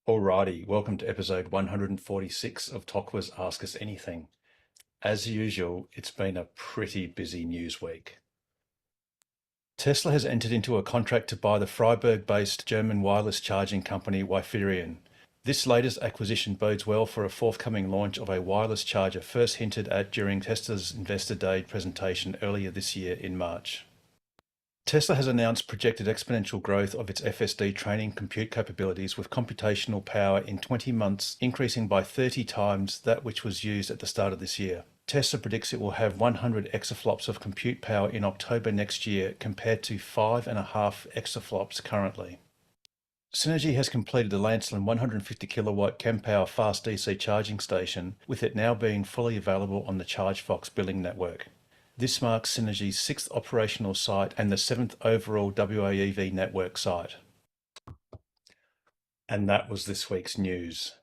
Alrighty, welcome to episode 146 of Tokwa's Ask Us Anything. As usual, it's been a pretty busy news week. Tesla has entered into a contract to buy the Freiburg-based German wireless charging company Wiferion. This latest acquisition bodes well for a forthcoming launch of a wireless charger first hinted at during Tesla's Investor Day presentation earlier this year in March. Tesla has announced projected exponential growth of its FSD training compute capabilities with computational power in 20 months increasing by 30 times that which was used at the start of this year. Tesla predicts it will have 100 exaflops of compute power in October next year compared to 5.5 exaflops currently. Synergy has completed the Lancelin 150 kilowatt Kempower fast DC charging station, with it now being fully available on the ChargeFox billing network. This marks Synergy's 6th operational site and the 7th overall WAEV network site. And that was this week's news.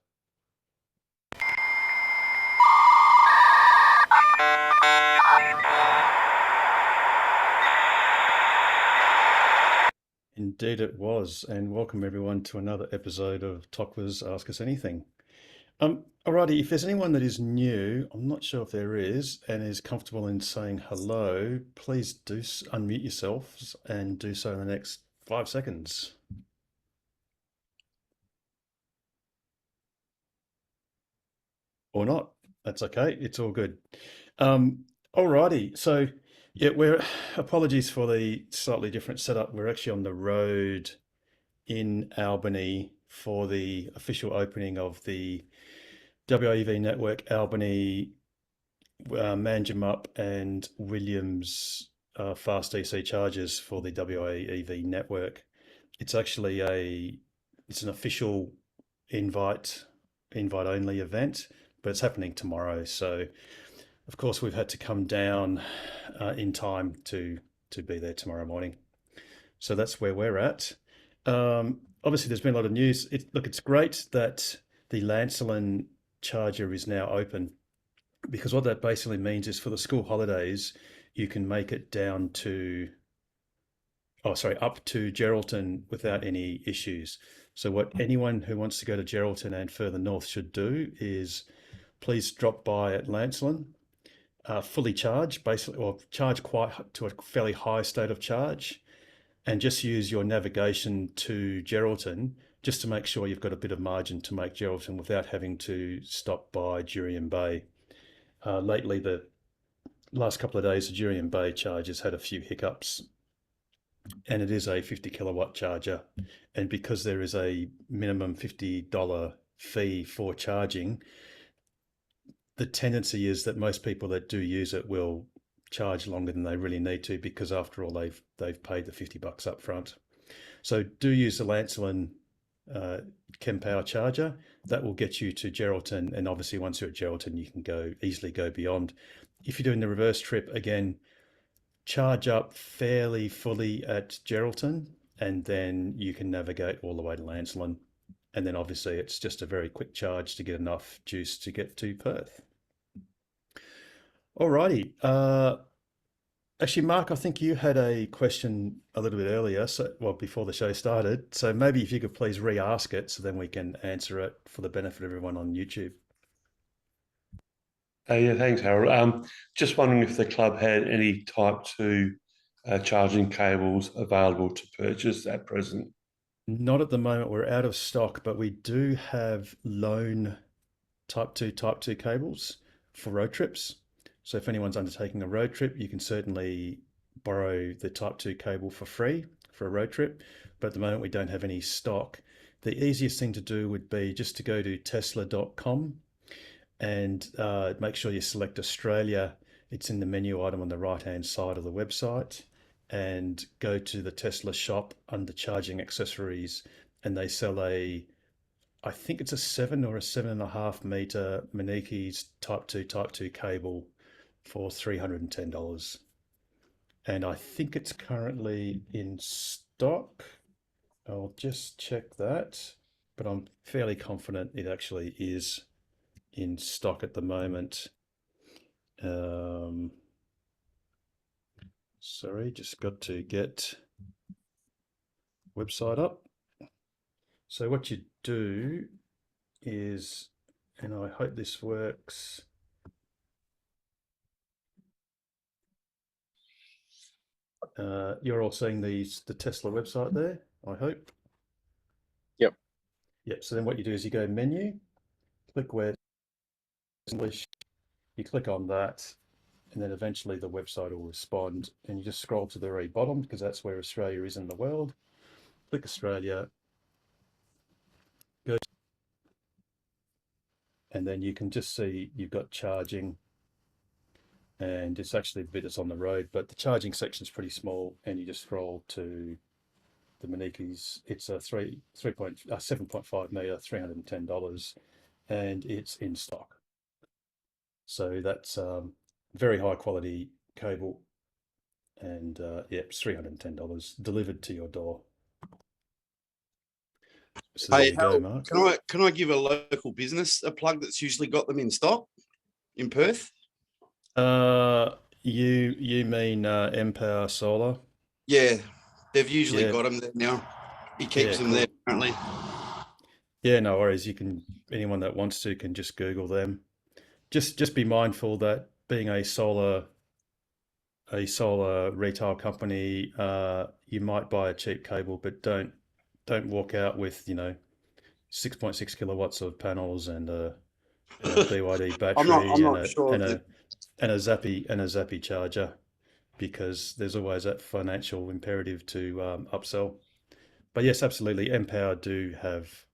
Indeed it was, and welcome everyone to another episode of Tokwa's Ask Us Anything. Alrighty, if there's anyone that is new, I'm not sure if there is, and is comfortable in saying hello, please do unmute yourselves and do so in the next 5 seconds. Or not, that's okay, it's all good. Alrighty, so yeah, apologies for the slightly different setup. We're actually on the road in Albany for the official opening of the WAEV network, Albany, Manjimup and Williams fast DC chargers for the WAEV network. It's actually it's an official invite only event, but it's happening tomorrow. So of course we've had to come down in time to be there tomorrow morning. So that's where we're at. Obviously there's been a lot of news. Look, it's great that the Lancelin charger is now open, because what that basically means is for the school holidays, you can make it down to, up to Geraldton without any issues. So what anyone who wants to go to Geraldton and further north should do is please drop by at Lancelin, fully charge, basically, or charge quite to a fairly high state of charge, and just use your navigation to Geraldton just to make sure you've got a bit of margin to make Geraldton without having to stop by Jurien Bay. Lately, the last couple of days, the Jurien Bay charge has had a few hiccups, and it is a 50 kilowatt charger. And because there is a minimum $50 fee for charging, the tendency is that most people that do use it will charge longer than they really need to, because after all, they've paid the $50 up front. So do use the Lancelin Kempower charger. That will get you to Geraldton, and obviously once you're at Geraldton, you can easily go beyond. If you're doing the reverse trip, again, charge up fairly fully at Geraldton, and then you can navigate all the way to Lancelin. And then obviously it's just a very quick charge to get enough juice to get to Perth. Alrighty. Actually, Mark, I think you had a question a little bit earlier, before the show started. So maybe if you could please re-ask it, so then we can answer it for the benefit of everyone on YouTube. Yeah, thanks, Harold. Just wondering if the club had any Type 2 charging cables available to purchase at present. Not at the moment. We're out of stock, but we do have loan Type 2 cables for road trips. So if anyone's undertaking a road trip, you can certainly borrow the Type 2 cable for free for a road trip. But at the moment, we don't have any stock. The easiest thing to do would be just to go to tesla.com and make sure you select Australia. It's in the menu item on the right-hand side of the website, and go to the Tesla shop under charging accessories, and they sell I think it's a 7 or a 7.5 meter Maniki's Type 2 cable for $310. And I think it's currently in stock. I'll just check that, but I'm fairly confident it actually is in stock at the moment. Sorry, just got to get website up. So what you do is, and I hope this works. You're all seeing the Tesla website there, I hope. Yep. Yep. So then what you do is you go menu, click where it's English, you click on that, and then eventually the website will respond, and you just scroll to the very bottom because that's where Australia is in the world. Click Australia, go, and then you can just see you've got charging, and it's actually a bit that's on the road, but the charging section is pretty small, and you just scroll to the Maniki's. It's a 7.5 meter, $310, and it's in stock. So that's very high quality cable, and yeah, it's $310 delivered to your door. So there Hey, you go, Harold, Mark. can I give a local business a plug that's usually got them in stock in Perth? You mean Empower Solar? Yeah, they've usually Yeah, got them there now. He yeah, keeps them there cool. apparently. Yeah, no worries. You can, anyone that wants to can just Google them. Just be mindful that being a solar retail company, you might buy a cheap cable, but don't walk out with 6.6 kilowatts of panels and a BYD I'm battery and not a sure and of the a and a Zappy charger, because there's always that financial imperative to upsell. But yes, absolutely, Empower do have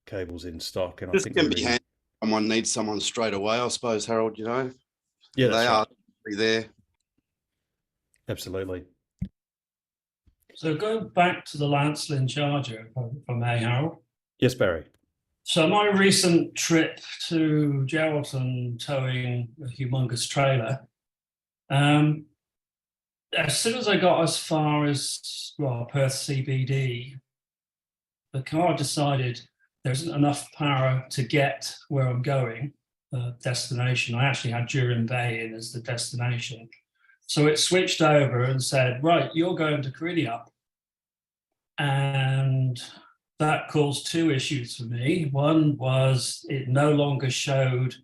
cables in stock, and I just think can they're be in. handy. Someone needs someone straight away, I suppose, Harold. Yeah, They that's right. are there. Absolutely. So going back to the Lancelin charger, if I may, Harold. Yes, Barry. So my recent trip to Geraldton towing a humongous trailer, as soon as I got as far as, well, Perth CBD, the car decided there isn't enough power to get where I'm going, destination. I actually had Durin Bay in as the destination. So it switched over and said, right, you're going to Coriniup. And that caused two issues for me. One was it no longer showed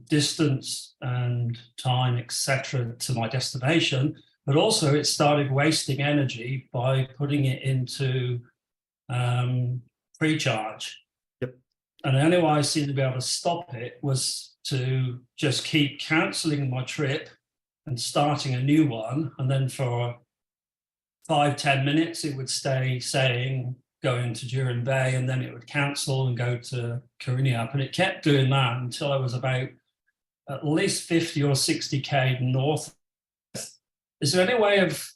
distance and time, etc., to my destination, but also it started wasting energy by putting it into pre-charge. Yep. And the only way I seemed to be able to stop it was to just keep cancelling my trip and starting a new one. And then for 5-10 minutes, it would stay saying going to Durin Bay, and then it would cancel and go to Coriniup. And it kept doing that until I was about at least 50 or 60K north. Is there any way of,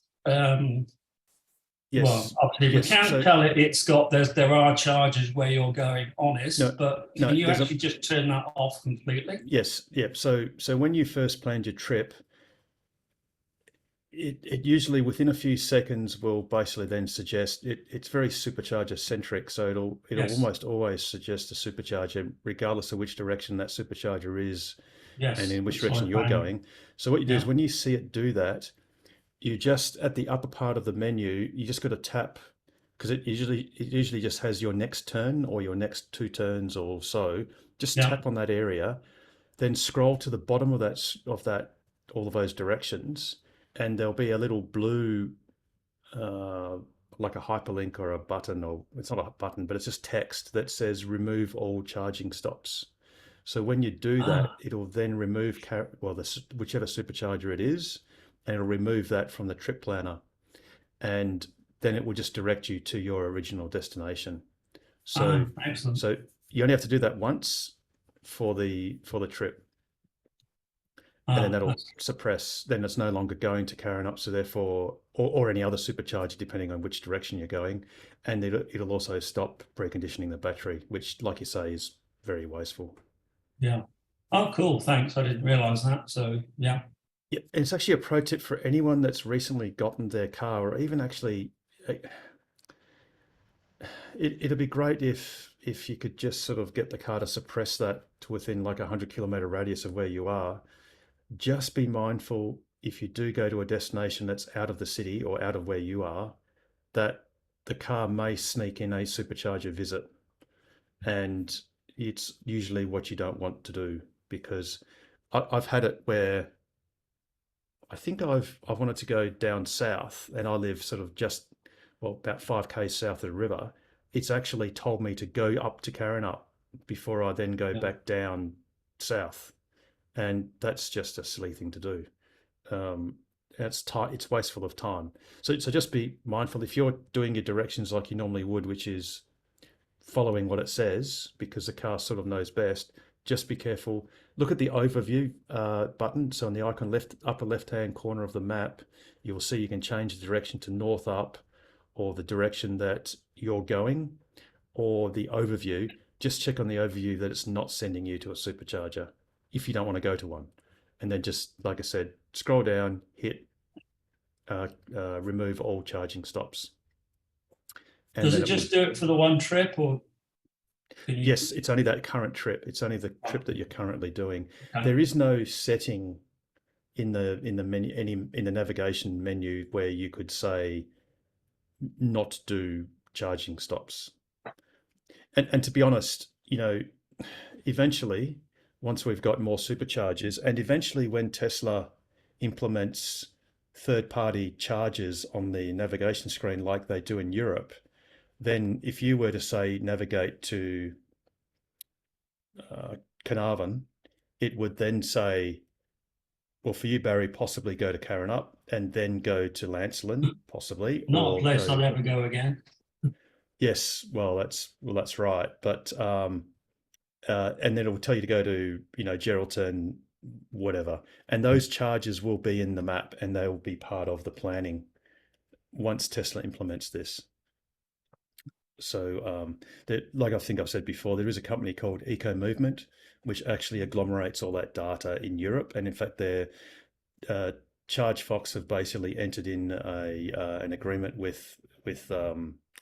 Yes. well, obviously Yes. we can't tell it, there are charges where you're going, honest, No, but no, can you there's actually just turn that off completely? Yes. Yep. So when you first planned your trip, it usually within a few seconds will basically then suggest it's very supercharger centric. So it'll Yes. almost always suggest a supercharger, regardless of which direction that supercharger is Yes. and in which that's what direction I you're found. going. So what you do is Yeah. when you see it do that, you just at the upper part of the menu, you just got to tap, because it usually just has your next turn or your next two turns or so. Just Yeah. tap on that area, then scroll to the bottom of that all of those directions, and there'll be a little blue like a hyperlink or a button, or it's not a button, but it's just text that says remove all charging stops. So when you do that, it'll then remove whichever supercharger it is, and it'll remove that from the trip planner, and then it will just direct you to your original destination. So Excellent. so you only have to do that once for the trip, and then that'll suppress. Then it's no longer going to Karrinyup, so therefore, or any other supercharger, depending on which direction you're going, and it'll also stop preconditioning the battery, which, like you say, is very wasteful. Yeah. Oh, cool. Thanks. I didn't realize that. So, yeah. Yeah, and it's actually a pro tip for anyone that's recently gotten their car, or even actually, it'd be great if you could just sort of get the car to suppress that to within like 100 kilometer radius of where you are. Just be mindful if you do go to a destination that's out of the city or out of where you are, that the car may sneak in a supercharger visit. and it's usually what you don't want to do, because I've had it where I think I've wanted to go down south, and I live sort of just, well, about 5 k's south of the river. It's actually told me to go up to Karrinyup before I then go Yeah. back down south, and that's just a silly thing to do. It's tight. It's wasteful of time. So just be mindful if you're doing your directions like you normally would, which is following what it says, because the car sort of knows best. Just be careful. Look at the overview button. So on the icon upper left-hand corner of the map, you will see you can change the direction to north up, or the direction that you're going, or the overview. Just check on the overview that it's not sending you to a supercharger if you don't want to go to one. And then just, like I said, scroll down, hit remove all charging stops. And Does then it just do it for the one trip, or can you? Yes, it's only that current trip. It's only the trip that you're currently doing. Okay. There is no setting in the menu, in the navigation menu, where you could say not do charging stops. And to be honest, eventually, once we've got more superchargers, and eventually when Tesla implements third-party chargers on the navigation screen like they do in Europe, then if you were to say navigate to Carnarvon, it would then say, well, for you, Barry, possibly go to Karrinyup and then go to Lancelin, possibly. Not or a place go, I'll ever go again. Yes, that's right. But and then it will tell you to go to Geraldton, whatever, and those charges will be in the map, and they will be part of the planning once Tesla implements this. So like I think I've said before, there is a company called Eco Movement, which actually agglomerates all that data in Europe, and in fact, their ChargeFox have basically entered in an agreement with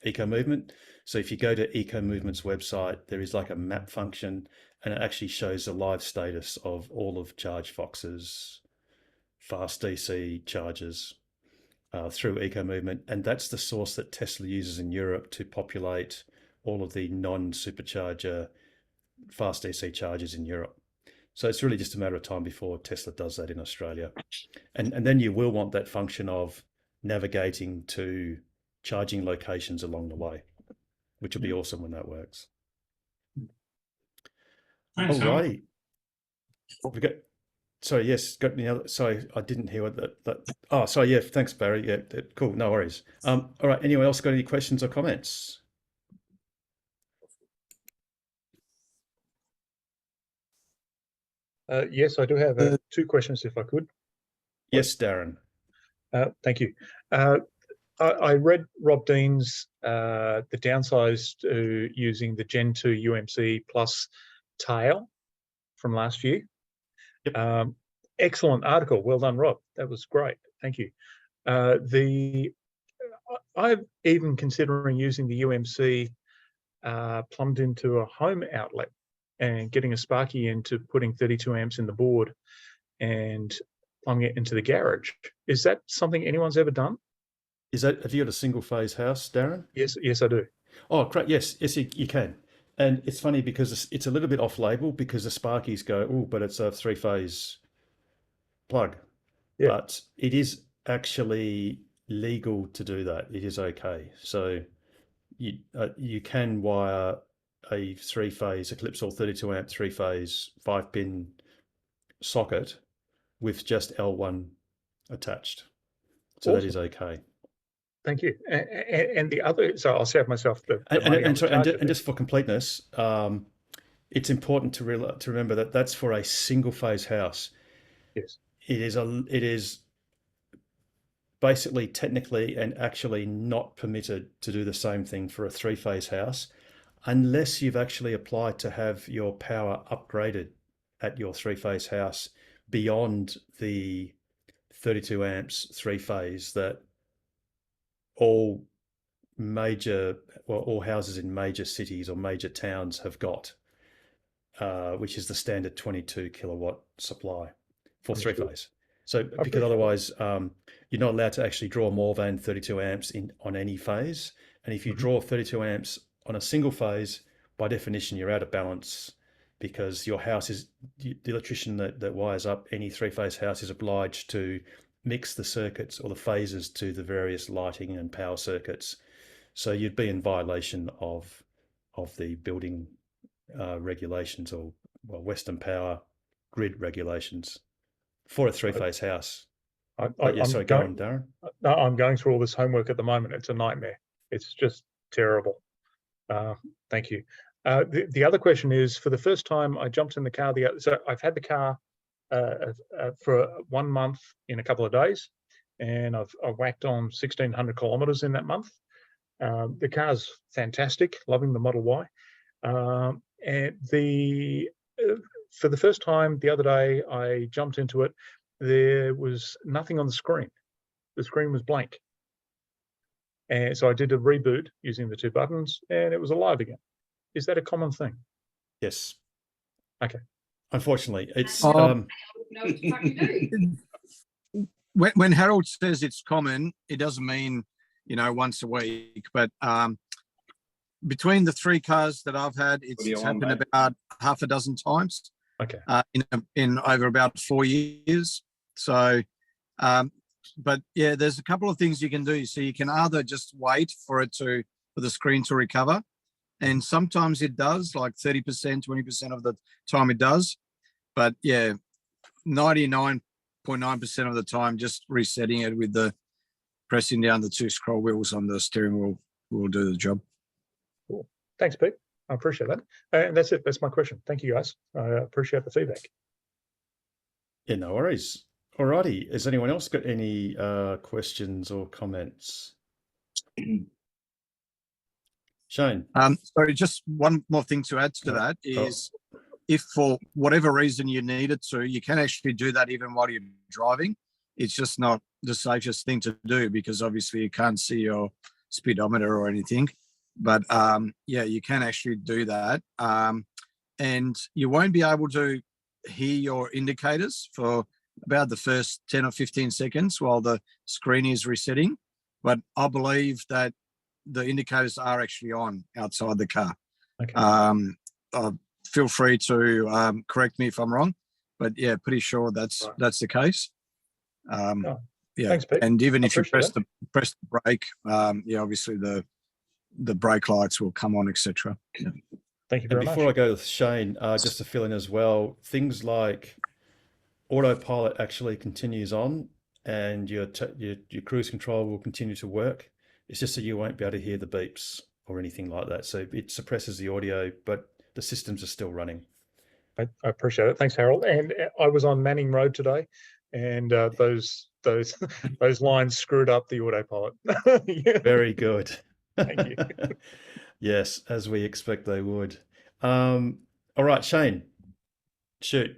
Eco Movement. So if you go to Eco Movement's website, there is like a map function, and it actually shows the live status of all of ChargeFox's fast DC chargers through Eco Movement, and that's the source that Tesla uses in Europe to populate all of the non-supercharger fast DC chargers in Europe. So it's really just a matter of time before Tesla does that in Australia. And then you will want that function of navigating to charging locations along the way, which will be awesome when that works. Thanks, All Howard. righty. We've got, sorry, yes, got any other, sorry, I didn't hear what oh, sorry, yeah, thanks, Barry. Yeah, cool, no worries. All right, anyone else got any questions or comments? Yes, I do have two questions, if I could. Yes, Darren. Thank you. I read Rob Dean's the downsides to using the Gen 2 UMC Plus tail from last year. Yep. Excellent article. Well done, Rob. That was great. Thank you. I'm even considering using the UMC plumbed into a home outlet and getting a Sparky into putting 32 amps in the board and plumbing it into the garage. Is that something anyone's ever done? Have you got a single phase house, Darren? Yes, I do. Oh, great. Yes, you can. And it's funny because it's a little bit off label, because the Sparkies go, oh, but it's a 3-phase plug. Yeah. But it is actually legal to do that. It is okay. So you can wire a 3-phase Eclipse or 32 amp 3-phase 5-pin socket with just L1 attached. So Awesome. that is okay. Thank you. And the other, so I'll save myself the money And on the just for completeness, it's important to remember that that's for a single phase house. Yes. It is basically technically and actually not permitted to do the same thing for a 3-phase house, unless you've actually applied to have your power upgraded at your 3-phase house beyond the 32 amps 3-phase that all houses in major cities or major towns have got, which is the standard 22 kilowatt supply for 3-phase. So because otherwise you're not allowed to actually draw more than 32 amps on any phase. And if you draw 32 amps on a single phase by definition, you're out of balance because your house is, the electrician that wires up any three-phase house is obliged to mix the circuits or the phases to the various lighting and power circuits. So you'd be in violation of the building regulations, or Western Power grid regulations for a three-phase house. But yeah, sorry, go on, Darren. No, I'm going through all this homework at the moment. It's a nightmare. It's just terrible. Thank you. The other question is, for the first time, I jumped in the car. So I've had the car for 1 month in a couple of days, and I've whacked on 1,600 kilometers in that month. The car's fantastic. Loving the Model Y. And for the first time the other day, I jumped into it. There was nothing on the screen. The screen was blank. And so I did a reboot using the 2 buttons, and it was alive again. Is that a common thing? Yes. Okay. Unfortunately, it's when Harold says it's common, it doesn't mean, you know, once a week, but between the 3 cars that I've had, it's happened about half a dozen times. Okay. In over about 4 years. So, but yeah, there's a couple of things you can do. So you can either just wait for the screen to recover, and sometimes it does, like 30%, 20% of the time it does. But yeah, 99.9% of the time, just resetting it with the pressing down the 2 scroll wheels on the steering wheel will do the job. Cool. Thanks, Pete. I appreciate that. And that's it. That's my question. Thank you, guys. I appreciate the feedback. Yeah, no worries. Alrighty. Has anyone else got any questions or comments? Shane. Sorry, just one more thing to add to that is, if for whatever reason you needed to, you can actually do that even while you're driving. It's just not the safest thing to do because obviously you can't see your speedometer or anything. But yeah, you can actually do that. And you won't be able to hear your indicators for about the first 10 or 15 seconds while the screen is resetting. But I believe that the indicators are actually on outside the car. Okay. Feel free to correct me if I'm wrong, but yeah, pretty sure that's the case. Yeah, thanks, Pete. And even if you press the brake, yeah, obviously the brake lights will come on, etc. Yeah. Thank you very much. Before I go with Shane, just to fill in as well, things like autopilot actually continues on, and your cruise control will continue to work. It's just that you won't be able to hear the beeps or anything like that. So it suppresses the audio, but the systems are still running. I appreciate it. Thanks, Harold. And I was on Manning Road today, and those lines screwed up the autopilot. Yeah. Very good. Thank you. Yes, as we expect they would. All right, Shane, shoot.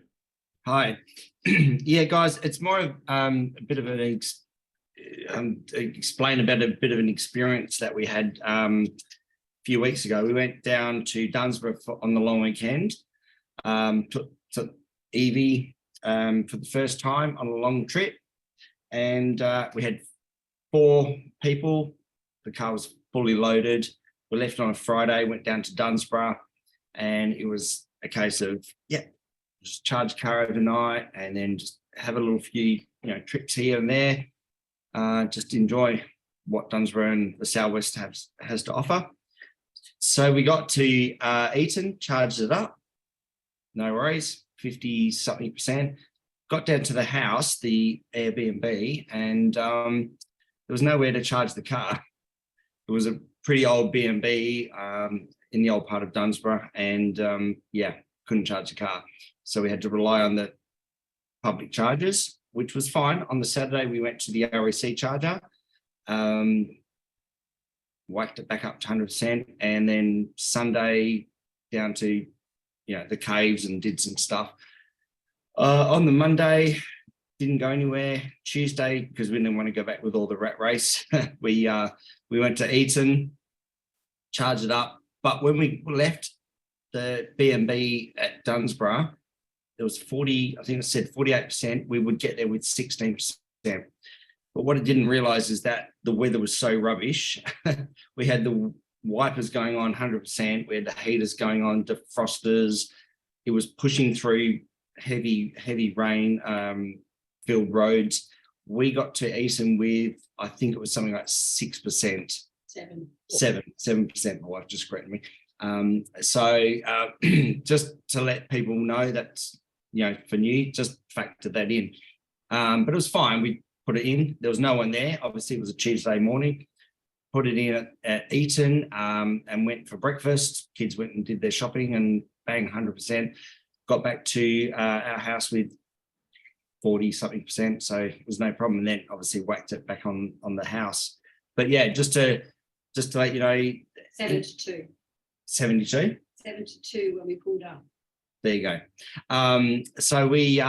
Hi. Yeah, guys, it's more of a bit of an explain about a bit of an experience that we had a few weeks ago. We went down to Dunsborough on the long weekend, took Evie for the first time on a long trip, and we had 4 people. The car was fully loaded. We left on a Friday, went down to Dunsborough, and it was a case of, just charge the car overnight and then just have a little few, trips here and there. Just enjoy what Dunsborough and the Southwest has to offer. So we got to Eton, charged it up. No worries, 50-something%. Got down to the house, the Airbnb, and there was nowhere to charge the car. It was a pretty old B&B in the old part of Dunsborough, and couldn't charge the car. So we had to rely on the public chargers, which was fine. On the Saturday, we went to the REC charger, whacked it back up to 100%, and then Sunday down to, the caves and did some stuff. On the Monday, didn't go anywhere. Tuesday, because we didn't want to go back with all the rat race, we went to Eton, charged it up. But when we left the B&B at Dunsborough, there was 40, I think it said 48%. We would get there with 16%. But what I didn't realise is that the weather was so rubbish. We had the wipers going on 100%. We had the heaters going on, defrosters. It was pushing through heavy rain filled roads. We got to Easton with, I think it was something like 6%. 7%. My wife just corrected me. Just to let people know that, for new, just factor that in. But it was fine. We put it in. There was no one there. Obviously, it was a Tuesday morning. Put it in at Eton and went for breakfast. Kids went and did their shopping and bang, 100%. Got back to our house with 40-something%. So it was no problem. And then obviously whacked it back on the house. But yeah, just to let you know. 72. 72? 72 when we pulled up. There you go. So we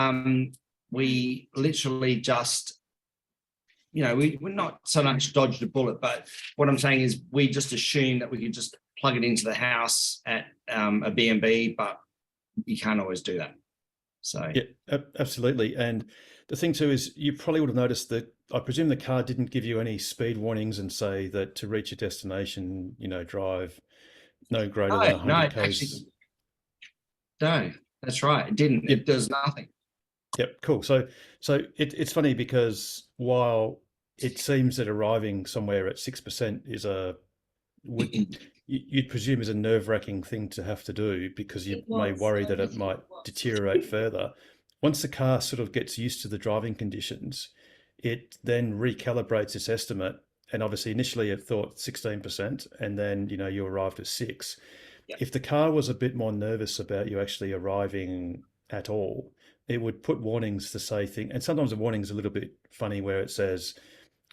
literally just, we're not so much dodged a bullet, but what I'm saying is we just assumed that we could just plug it into the house at a B&B, but you can't always do that. So yeah, absolutely. And the thing too is you probably would have noticed that I presume the car didn't give you any speed warnings and say that to reach your destination, drive no greater than 100 k's. No, that's right. It didn't. Yep. It does nothing. Yep, cool. So it's funny because while it seems that arriving somewhere at 6% is you'd presume is a nerve-wracking thing to have to do because you may worry that it might deteriorate further. Once the car sort of gets used to the driving conditions, it then recalibrates its estimate. And obviously initially it thought 16% and then, you arrived at 6. Yep. If the car was a bit more nervous about you actually arriving at all, it would put warnings to say things. And sometimes the warning is a little bit funny where it says,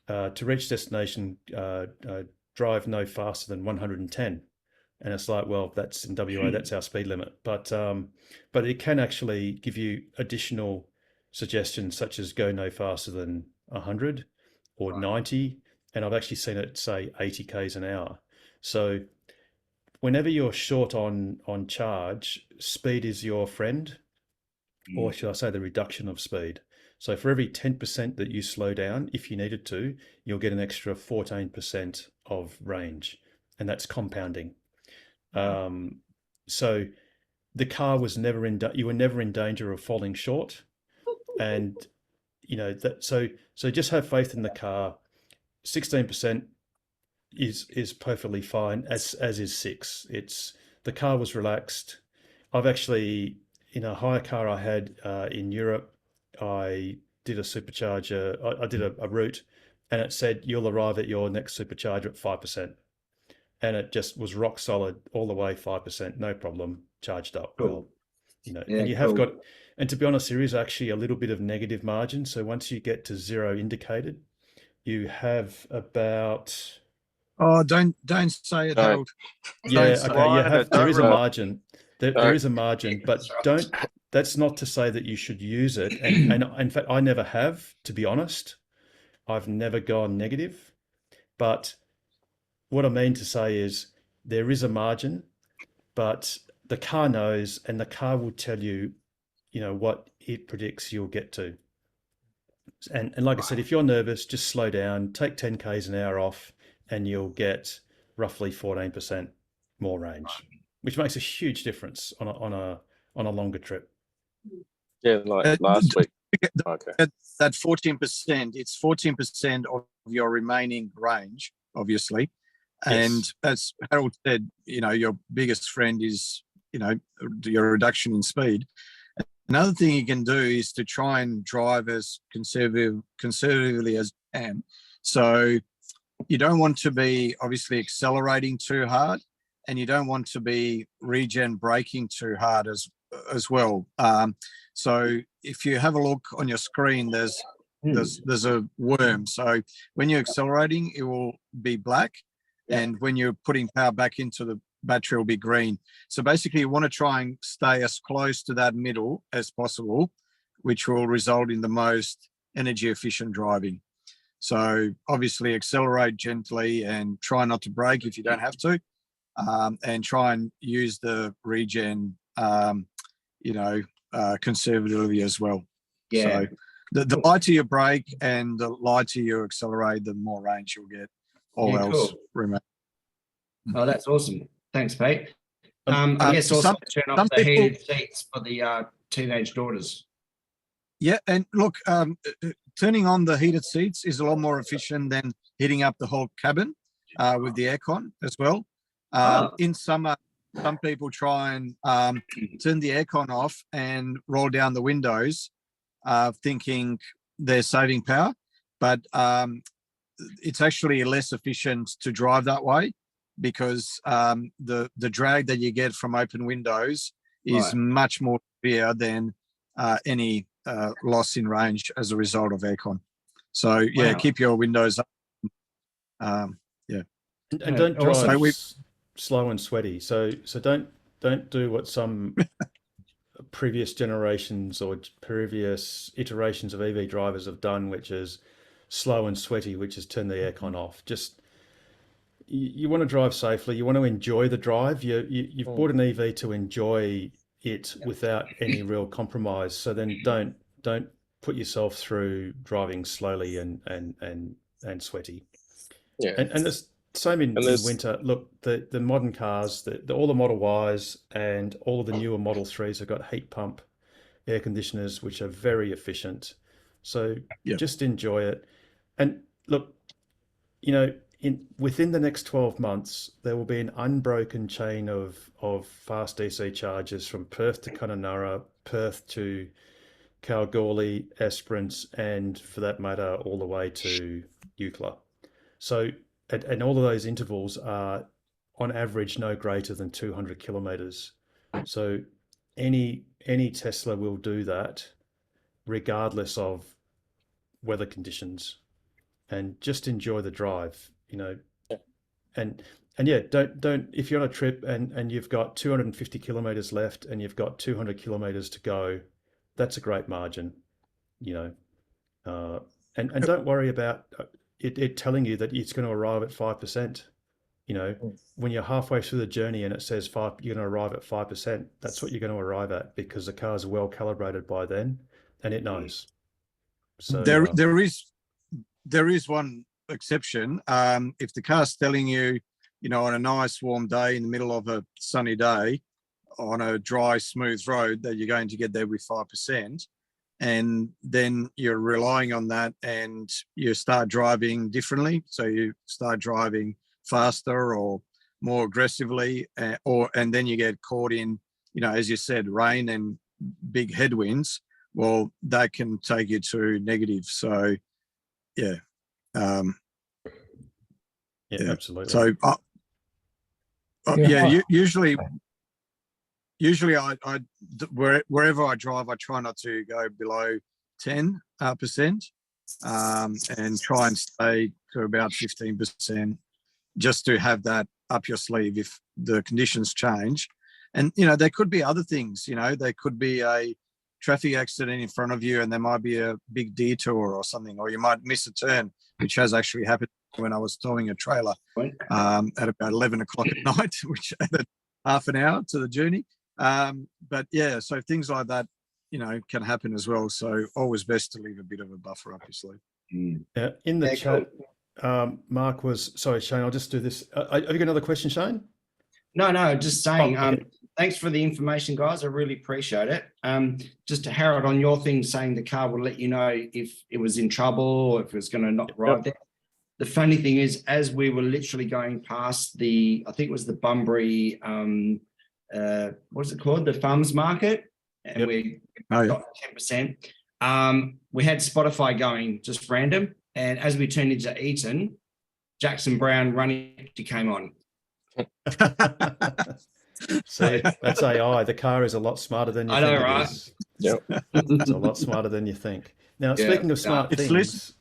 to reach destination, drive no faster than 110. And it's like, well, that's in WA, that's our speed limit. But it can actually give you additional suggestions such as go no faster than 100 or 90. And I've actually seen it say 80 k's an hour. So whenever you're short on charge, speed is your friend, or should I say the reduction of speed. So for every 10% that you slow down, if you needed to, you'll get an extra 14% of range, and that's compounding. So the car was never you were never in danger of falling short, and so just have faith in the car. 16% is perfectly fine, as is 6. The car was relaxed. I've actually, in a hire car I had in Europe, I did a supercharger. I did a route, and it said you'll arrive at your next supercharger at 5%, and it just was rock solid all the way, 5%, no problem, charged up. Cool. Well, Yeah, and you have got, and to be honest, there is actually a little bit of negative margin. So once you get to 0 indicated, you have about. Oh, don't say it, Harold. Yeah, Don't okay. There is a Right. margin. There is a margin, but don't. That's not to say that you should use it. And in fact, I never have, to be honest. I've never gone negative. But what I mean to say is there is a margin, but the car knows, and the car will tell you, what it predicts you'll get to. And like I said, if you're nervous, just slow down, take 10 k's an hour off, and you'll get roughly 14% more range, which makes a huge difference on a longer trip. Yeah, like last week. Okay. That 14%, it's 14% of your remaining range, obviously. And as Harold said, your biggest friend is, your reduction in speed. Another thing you can do is to try and drive as conservatively as you can. So you don't want to be obviously accelerating too hard, and you don't want to be regen braking too hard as well. So if you have a look on your screen, there's a worm. So when you're accelerating, it will be black, and when you're putting power back into the battery, will be green. So basically, you want to try and stay as close to that middle as possible, which will result in the most energy efficient driving. So obviously accelerate gently and try not to brake if you don't have to, and try and use the regen, conservatively as well. Yeah. So the lighter you brake and the lighter you accelerate, the more range you'll get. All else remains. Oh, that's awesome. Thanks, Pete. Um, I guess also some- turn off some the people- heated seats for the teenage daughters. Yeah, and look, turning on the heated seats is a lot more efficient than heating up the whole cabin with the aircon as well. In summer, some people try and turn the aircon off and roll down the windows, thinking they're saving power, but it's actually less efficient to drive that way because the drag that you get from open windows is Right. much more severe than any loss in range as a result of aircon. So yeah, Wow. keep your windows up. and Yeah, don't also drive we- slow and sweaty. So don't do what some previous generations or previous iterations of EV drivers have done, which is slow and sweaty, which is turn the aircon off. Just you want to drive safely. You want to enjoy the drive. You've bought an EV to enjoy it without any real compromise. So then don't put yourself through driving slowly and sweaty. Yeah. And the same in And there's- winter. Look, the modern cars, all the Model Ys and all of the newer Model 3s have got heat pump air conditioners, which are very efficient. So Yeah. just enjoy it. And look, within the next 12 months, there will be an unbroken chain of fast DC chargers from Perth to Kununurra, Perth to Kalgoorlie, Esperance, and for that matter, all the way to Eucla. So, and all of those intervals are on average no greater than 200 kilometers. So any Tesla will do that regardless of weather conditions, and just enjoy the drive, and yeah, don't if you're on a trip and you've got 250 kilometers left and you've got 200 kilometers to go, that's a great margin, and don't worry about it telling you that it's going to arrive at 5%. When you're halfway through the journey and it says you're going to arrive at 5%, that's what you're going to arrive at, because the car's well calibrated by then and it knows. So There is one exception. If the car's telling you, on a nice warm day in the middle of a sunny day on a dry, smooth road that you're going to get there with 5%, and then you're relying on that and you start driving differently. So you start driving faster or more aggressively, and then you get caught in, as you said, rain and big headwinds. Well, that can take you to negative. So, yeah. yeah, absolutely. So, usually wherever I drive, I try not to go below 10%, and try and stay to about 15%, just to have that up your sleeve if the conditions change. And, there could be other things, there could be a traffic accident in front of you and there might be a big detour or something, or you might miss a turn, which has actually happened when I was towing a trailer at about 11 o'clock at night, which added half an hour to the journey. But yeah, so things like that, can happen as well. So always best to leave a bit of a buffer up your sleeve. Yeah, in the chat, Mark sorry, Shane, I'll just do this. Have you got another question, Shane? No, just saying, okay. Thanks for the information, guys. I really appreciate it. Just to Harold, on your thing saying the car will let you know if it was in trouble or if it was going to not arrive there. The funny thing is, as we were literally going past I think it was the Bunbury, what's it called? The farmers market. And we got 10%. We had Spotify going just random. And as we turned into Eton, Jackson Brown Running came on. See, that's AI. The car is a lot smarter than you I think know, right? it is. Yep. It's a lot smarter than you think. Now, speaking of smart things,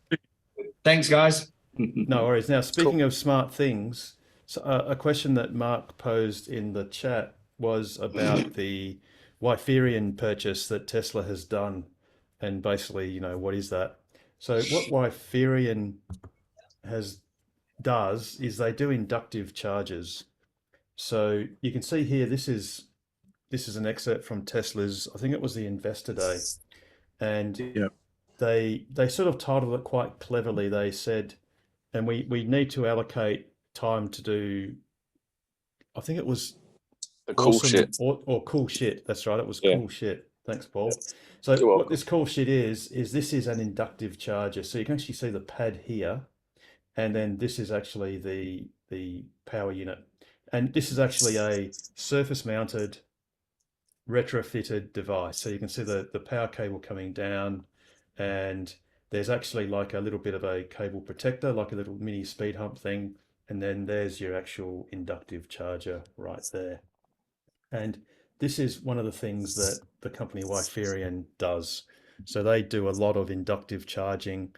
thanks, guys. no worries. Now, speaking of smart things, so, a question that Mark posed in the chat was about the Wiferian purchase that Tesla has done, and basically, what is that? So, what Wiferian does is they do inductive charges. So you can see here, this is an excerpt from Tesla's, I think it was the Investor Day, and they sort of titled it quite cleverly. They said, and we need to allocate time to do I think it was The cool awesome shit. or cool shit. That's right. It was Yeah. cool shit. Thanks, Paul. So You're what welcome. this cool shit is this is an inductive charger. So you can actually see the pad here, and then this is actually the power unit, and this is actually a surface mounted retrofitted device. So you can see the power cable coming down, and there's actually like a little bit of a cable protector, like a little mini speed hump thing. And then there's your actual inductive charger right there. And this is one of the things that the company Wiferian does. So they do a lot of inductive charging,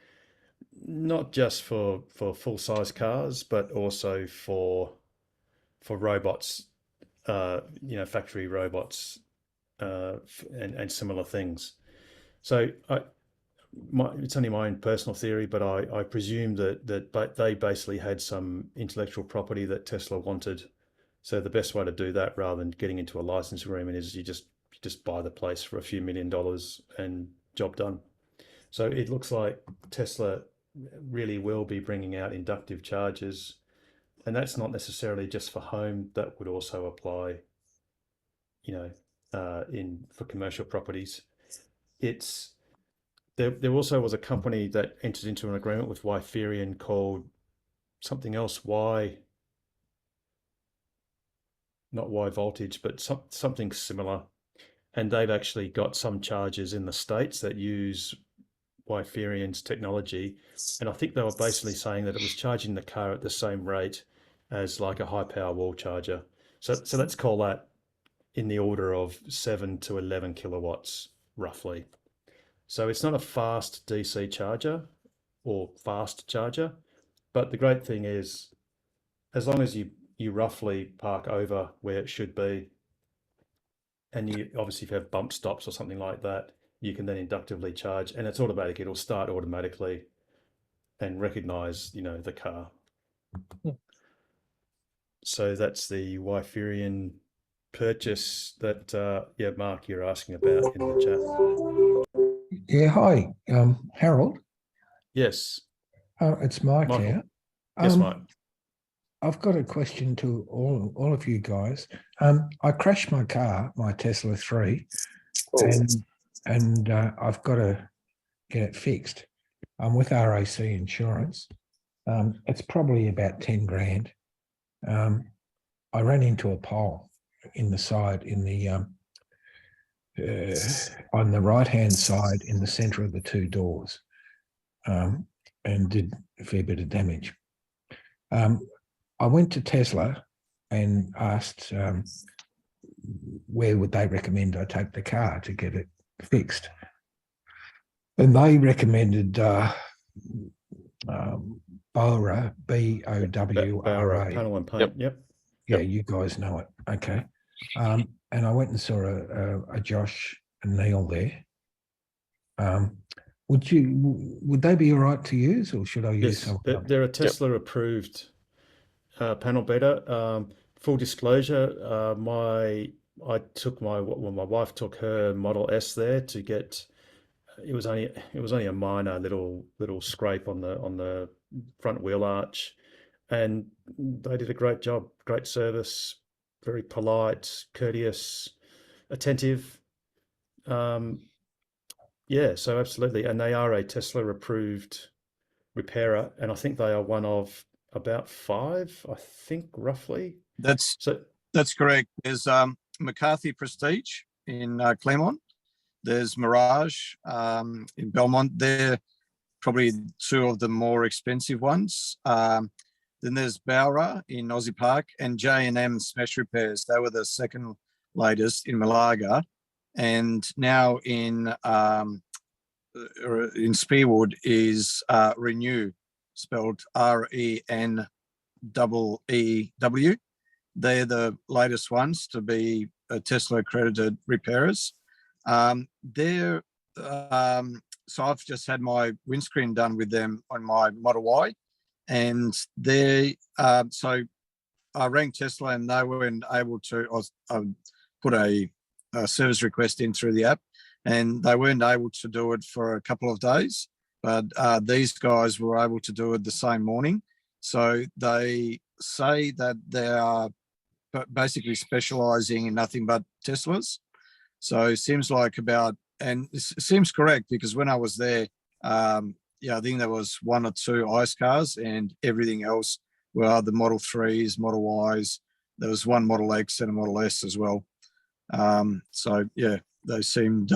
not just for full size cars, but also for robots, factory robots, and similar things. So it's only my own personal theory, but I presume that they basically had some intellectual property that Tesla wanted. So the best way to do that, rather than getting into a license agreement, is you just buy the place for a few $1 million and job done. So it looks like Tesla really will be bringing out inductive chargers, and that's not necessarily just for home. That would also apply, for commercial properties. There also was a company that entered into an agreement with Wiferian called something else, not Y voltage, but something similar. And they've actually got some chargers in the States that use Wiferian's technology. And I think they were basically saying that it was charging the car at the same rate as like a high power wall charger. So let's call that in the order of 7 to 11 kilowatts, roughly. So it's not a fast DC charger or fast charger, but the great thing is, as long as you roughly park over where it should be, and you obviously if you have bump stops or something like that, you can then inductively charge, and it's automatic. It'll start automatically and recognize, the car. So that's the Wiferian purchase that, Mark, you're asking about in the chat. Yeah, hi, Harold. Yes. It's Mike Michael. here. Yes, Mike. I've got a question to all of you guys. I crashed my car, my Tesla 3, and I've got to get it fixed. I'm with RAC Insurance. It's probably about 10 grand. I ran into a pole in the side, on the right-hand side in the center of the two doors, and did a fair bit of damage. I went to Tesla and asked where would they recommend I take the car to get it fixed. And they recommended Bowra, B-O-W-R-A. Panel and paint. Yep. Yeah, you guys know it. Okay. And I went and saw a Josh and Neil there. Would they be all right to use, or should I use something? They're a Tesla approved panel beater. Full disclosure, my wife took her Model S there to get. It was only a minor little scrape on the front wheel arch, and they did a great job. Great service, very polite, courteous, attentive. So absolutely, and they are a Tesla approved repairer, and I think they are one of about 5, I think, roughly. That's correct. There's McCarthy Prestige in Claremont. There's Mirage in Belmont. They're probably 2 of the more expensive ones. Then there's Bowra in Aussie Park and J&M Smash Repairs. They were the second latest in Malaga. And now in Spearwood is Renew, spelled RENEEW. They're the latest ones to be Tesla accredited repairers. So I've just had my windscreen done with them on my Model Y, and so I rang Tesla and they weren't able to. I put a service request in through the app, and they weren't able to do it for a couple of days. But these guys were able to do it the same morning. So they say that they are basically specializing in nothing but Teslas. So it seems like and it seems correct because when I was there, I think there was 1 or 2 ICE cars and everything else were the Model 3s, Model Ys. There was 1 Model X and a Model S as well. So yeah, they seemed,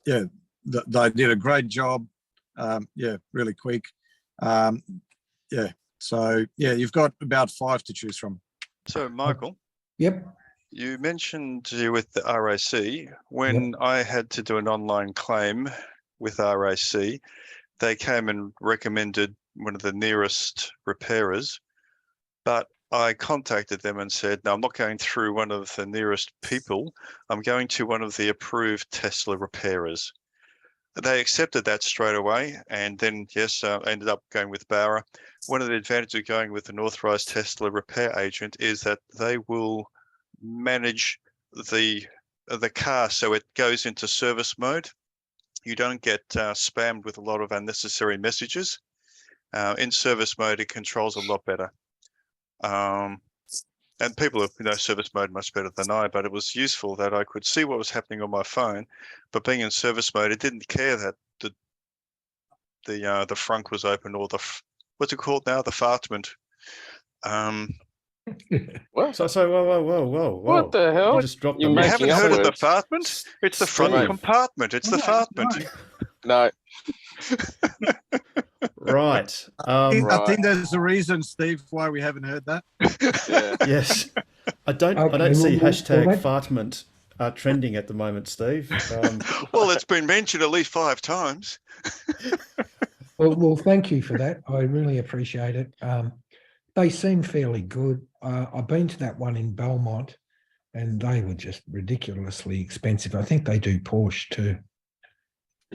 they did a great job. Really quick. So yeah, you've got about 5 to choose from. So Michael, Yep. you mentioned with the RAC, when I had to do an online claim with RAC, they came and recommended one of the nearest repairers, but I contacted them and said, no, I'm not going through one of the nearest people. I'm going to one of the approved Tesla repairers. They accepted that straight away. And then, yes, I ended up going with Bauer. One of the advantages of going with an authorized Tesla repair agent is that they will manage the car so it goes into service mode. You don't get spammed with a lot of unnecessary messages. In service mode, it controls a lot better. And people who know service mode much better than I, but it was useful that I could see what was happening on my phone. But being in service mode, it didn't care that the frunk was open or what's it called now, the fartment. What? So whoa. What the hell? You just dropped You're the You mic. haven't making up heard of the words. fartment? It's the front Steve. compartment. It's the fartment. No. Right. I think there's a reason, Steve, why we haven't heard that. Yeah. Yes. I don't Okay, see well, hashtag that- fartment trending at the moment, Steve. Well, it's been mentioned at least 5 times. Well, thank you for that. I really appreciate it. They seem fairly good. I've been to that one in Belmont, and they were just ridiculously expensive. I think they do Porsche too.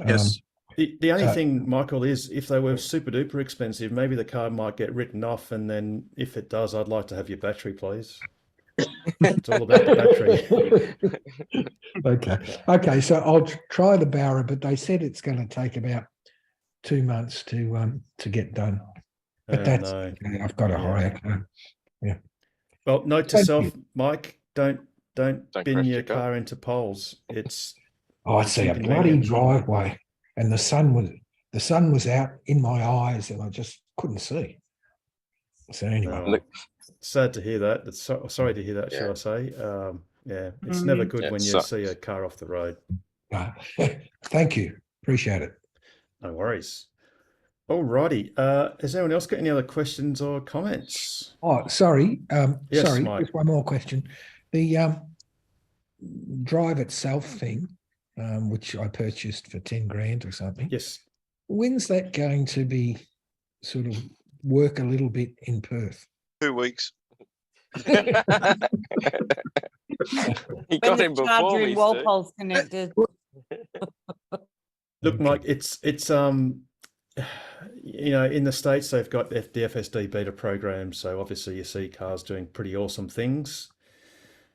Yes. The only thing, Michael, is if they were super duper expensive, maybe the car might get written off, and then if it does, I'd like to have your battery, please. It's all about the battery. Okay. So I'll try the Barra, but they said it's going to take about 2 months to get done. But that's no. okay. I've got a hire car. Well, note to Thank self, you. Mike, don't bin crash your your car. car into poles. I see a bloody inconvenient. driveway, and the sun was out in my eyes, and I just couldn't see. So anyway, Oh, sad to hear that. Sorry to hear that, Yeah. shall I say? It's never good Yeah, when you sucks. see a car off the road. thank you, appreciate it. No worries. Alrighty. Has anyone else got any other questions or comments? Oh, sorry. Yes, sorry, Mike. just one more question. The drive itself thing, which I purchased for 10 grand or something. Yes. When's that going to be sort of work a little bit in Perth? 2 weeks. He got him before me, Steve. Walpole's connected. Look, Mike, it's in the States, they've got the FSD beta program. So obviously you see cars doing pretty awesome things.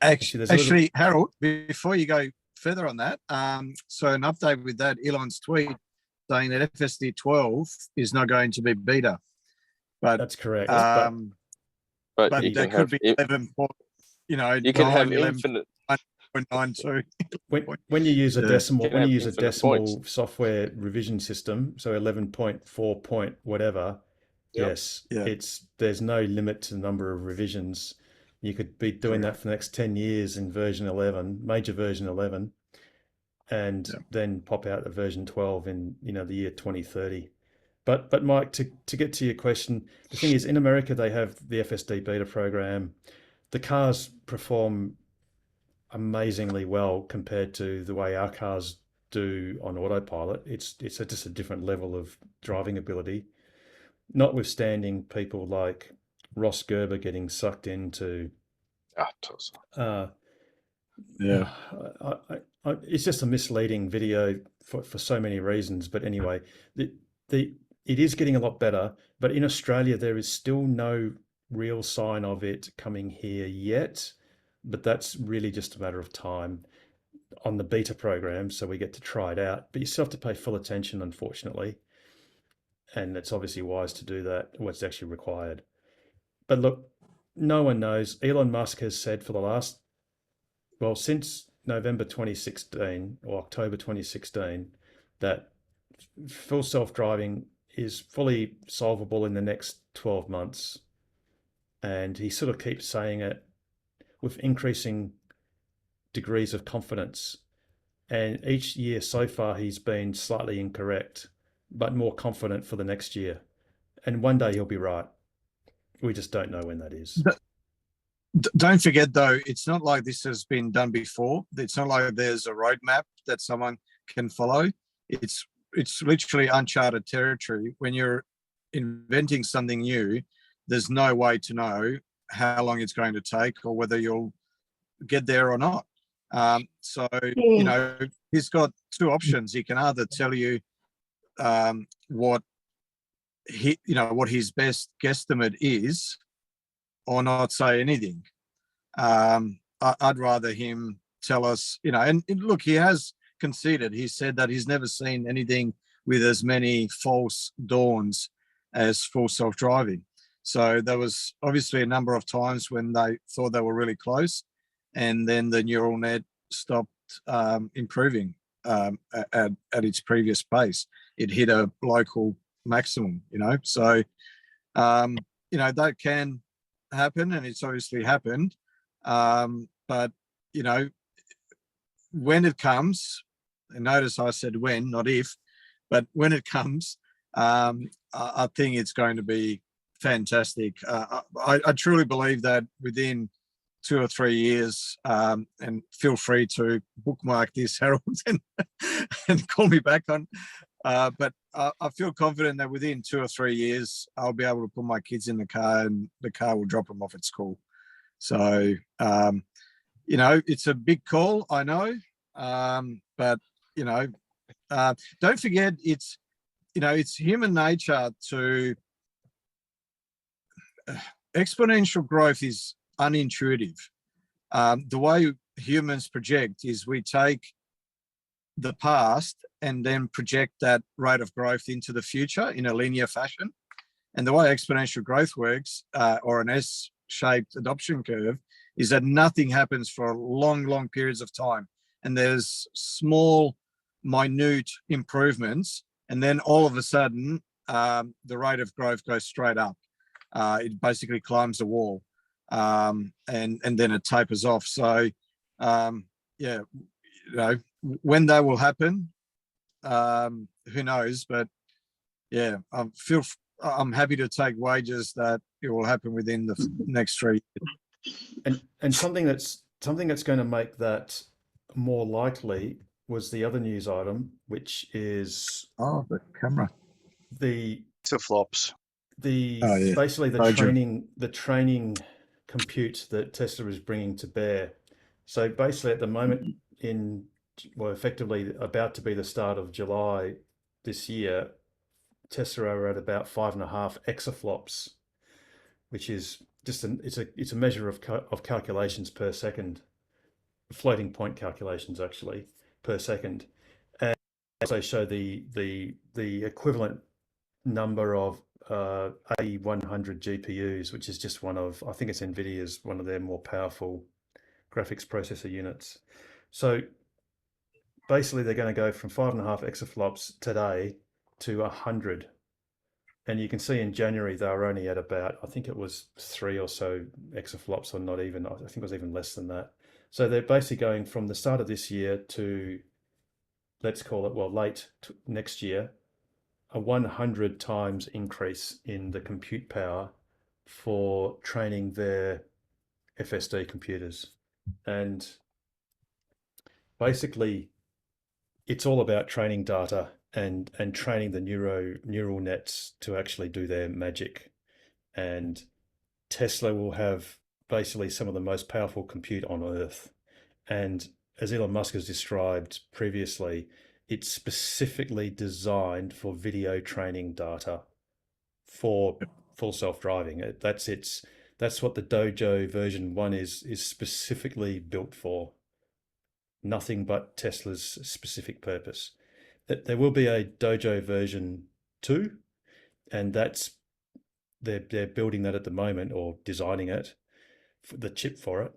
Actually, Harold, before you go further on that, so an update with that, Elon's tweet saying that FSD 12 is not going to be beta. But that's correct. But but you there can could have, be 11, you can have 11, infinite. 92. When you use a Yeah. decimal, You can when you have use a infinite decimal points. software revision system, so 11.4 point whatever, Yep. yes, Yeah. there's no limit to the number of revisions. You could be doing that for the next 10 years in version 11, major version 11, and then pop out a version 12 in the year 2030. But Mike, to get to your question, the thing is, in America they have the FSD beta program. The cars perform amazingly well compared to the way our cars do on autopilot. It's just a different level of driving ability, notwithstanding people like Ross Gerber getting sucked into it's just a misleading video for so many reasons. But anyway, it is getting a lot better, but in Australia there is still no real sign of it coming here yet. But that's really just a matter of time on the beta program, so we get to try it out. But you still have to pay full attention, unfortunately, and it's obviously wise to do that. What's actually required. But look, no one knows. Elon Musk has said for the last, well, since November 2016 or October 2016, that full self-driving is fully solvable in the next 12 months. And he sort of keeps saying it with increasing degrees of confidence. And each year so far, he's been slightly incorrect, but more confident for the next year. And one day he'll be right. We just don't know when that is. Don't forget, though, it's not like this has been done before. It's not like there's a roadmap that someone can follow. It's literally uncharted territory. When you're inventing something new, there's no way to know how long it's going to take or whether you'll get there or not. So, you know, he's got two options. He can either tell you what his best guesstimate is, or not say anything. I'd rather him tell us, you know, and look, he has conceded. He said that he's never seen anything with as many false dawns as full self-driving. So there was obviously a number of times when they thought they were really close, and then the neural net stopped improving at its previous pace. It hit a local maximum, you know. So, you know, that can happen, and it's obviously happened. But, you know, when it comes, and notice I said when, not if, but when it comes, I think it's going to be fantastic. I truly believe that within 2 or 3 years, and feel free to bookmark this, Harold, and call me back on. But I feel confident that within 2 or 3 years, I'll be able to put my kids in the car and the car will drop them off at school. So, you know, it's a big call, I know. But, you know, don't forget, it's human nature to exponential growth is unintuitive. The way humans project is we take the past and then project that rate of growth into the future in a linear fashion. And the way exponential growth works, or an S-shaped adoption curve, is that nothing happens for long, long periods of time. And there's small, minute improvements. And then all of a sudden, the rate of growth goes straight up. It basically climbs a wall, and then it tapers off. So, yeah, you know, when that will happen, who knows? But yeah, I'm happy to take wagers that it will happen within the next 3 years. And something that's going to make that more likely was the other news item, which is the camera, the flipflops. Basically the training compute that Tesla is bringing to bear. So basically, at the moment, effectively about to be the start of July this year, Tesla are at about 5.5 exaflops, which is just it's a measure of calculations per second, floating point calculations actually per second, and also show the equivalent number of A100 GPUs, which is just one of, I think it's NVIDIA's one of their more powerful graphics processor units. So basically, they're going to go from 5.5 exaflops today to 100. And you can see in January, they were only at about, I think it was 3 or so exaflops, or not even, I think it was even less than that. So they're basically going from the start of this year to, let's call it, well, late next year, a 100 times increase in the compute power for training their FSD computers. And basically, it's all about training data and training the neural nets to actually do their magic. And Tesla will have basically some of the most powerful compute on Earth. And as Elon Musk has described previously, it's specifically designed for video training data for full self-driving. That's what the Dojo version 1 is specifically built for. Nothing but Tesla's specific purpose. There will be a Dojo version 2, and they're building that at the moment, or designing it, the chip for it,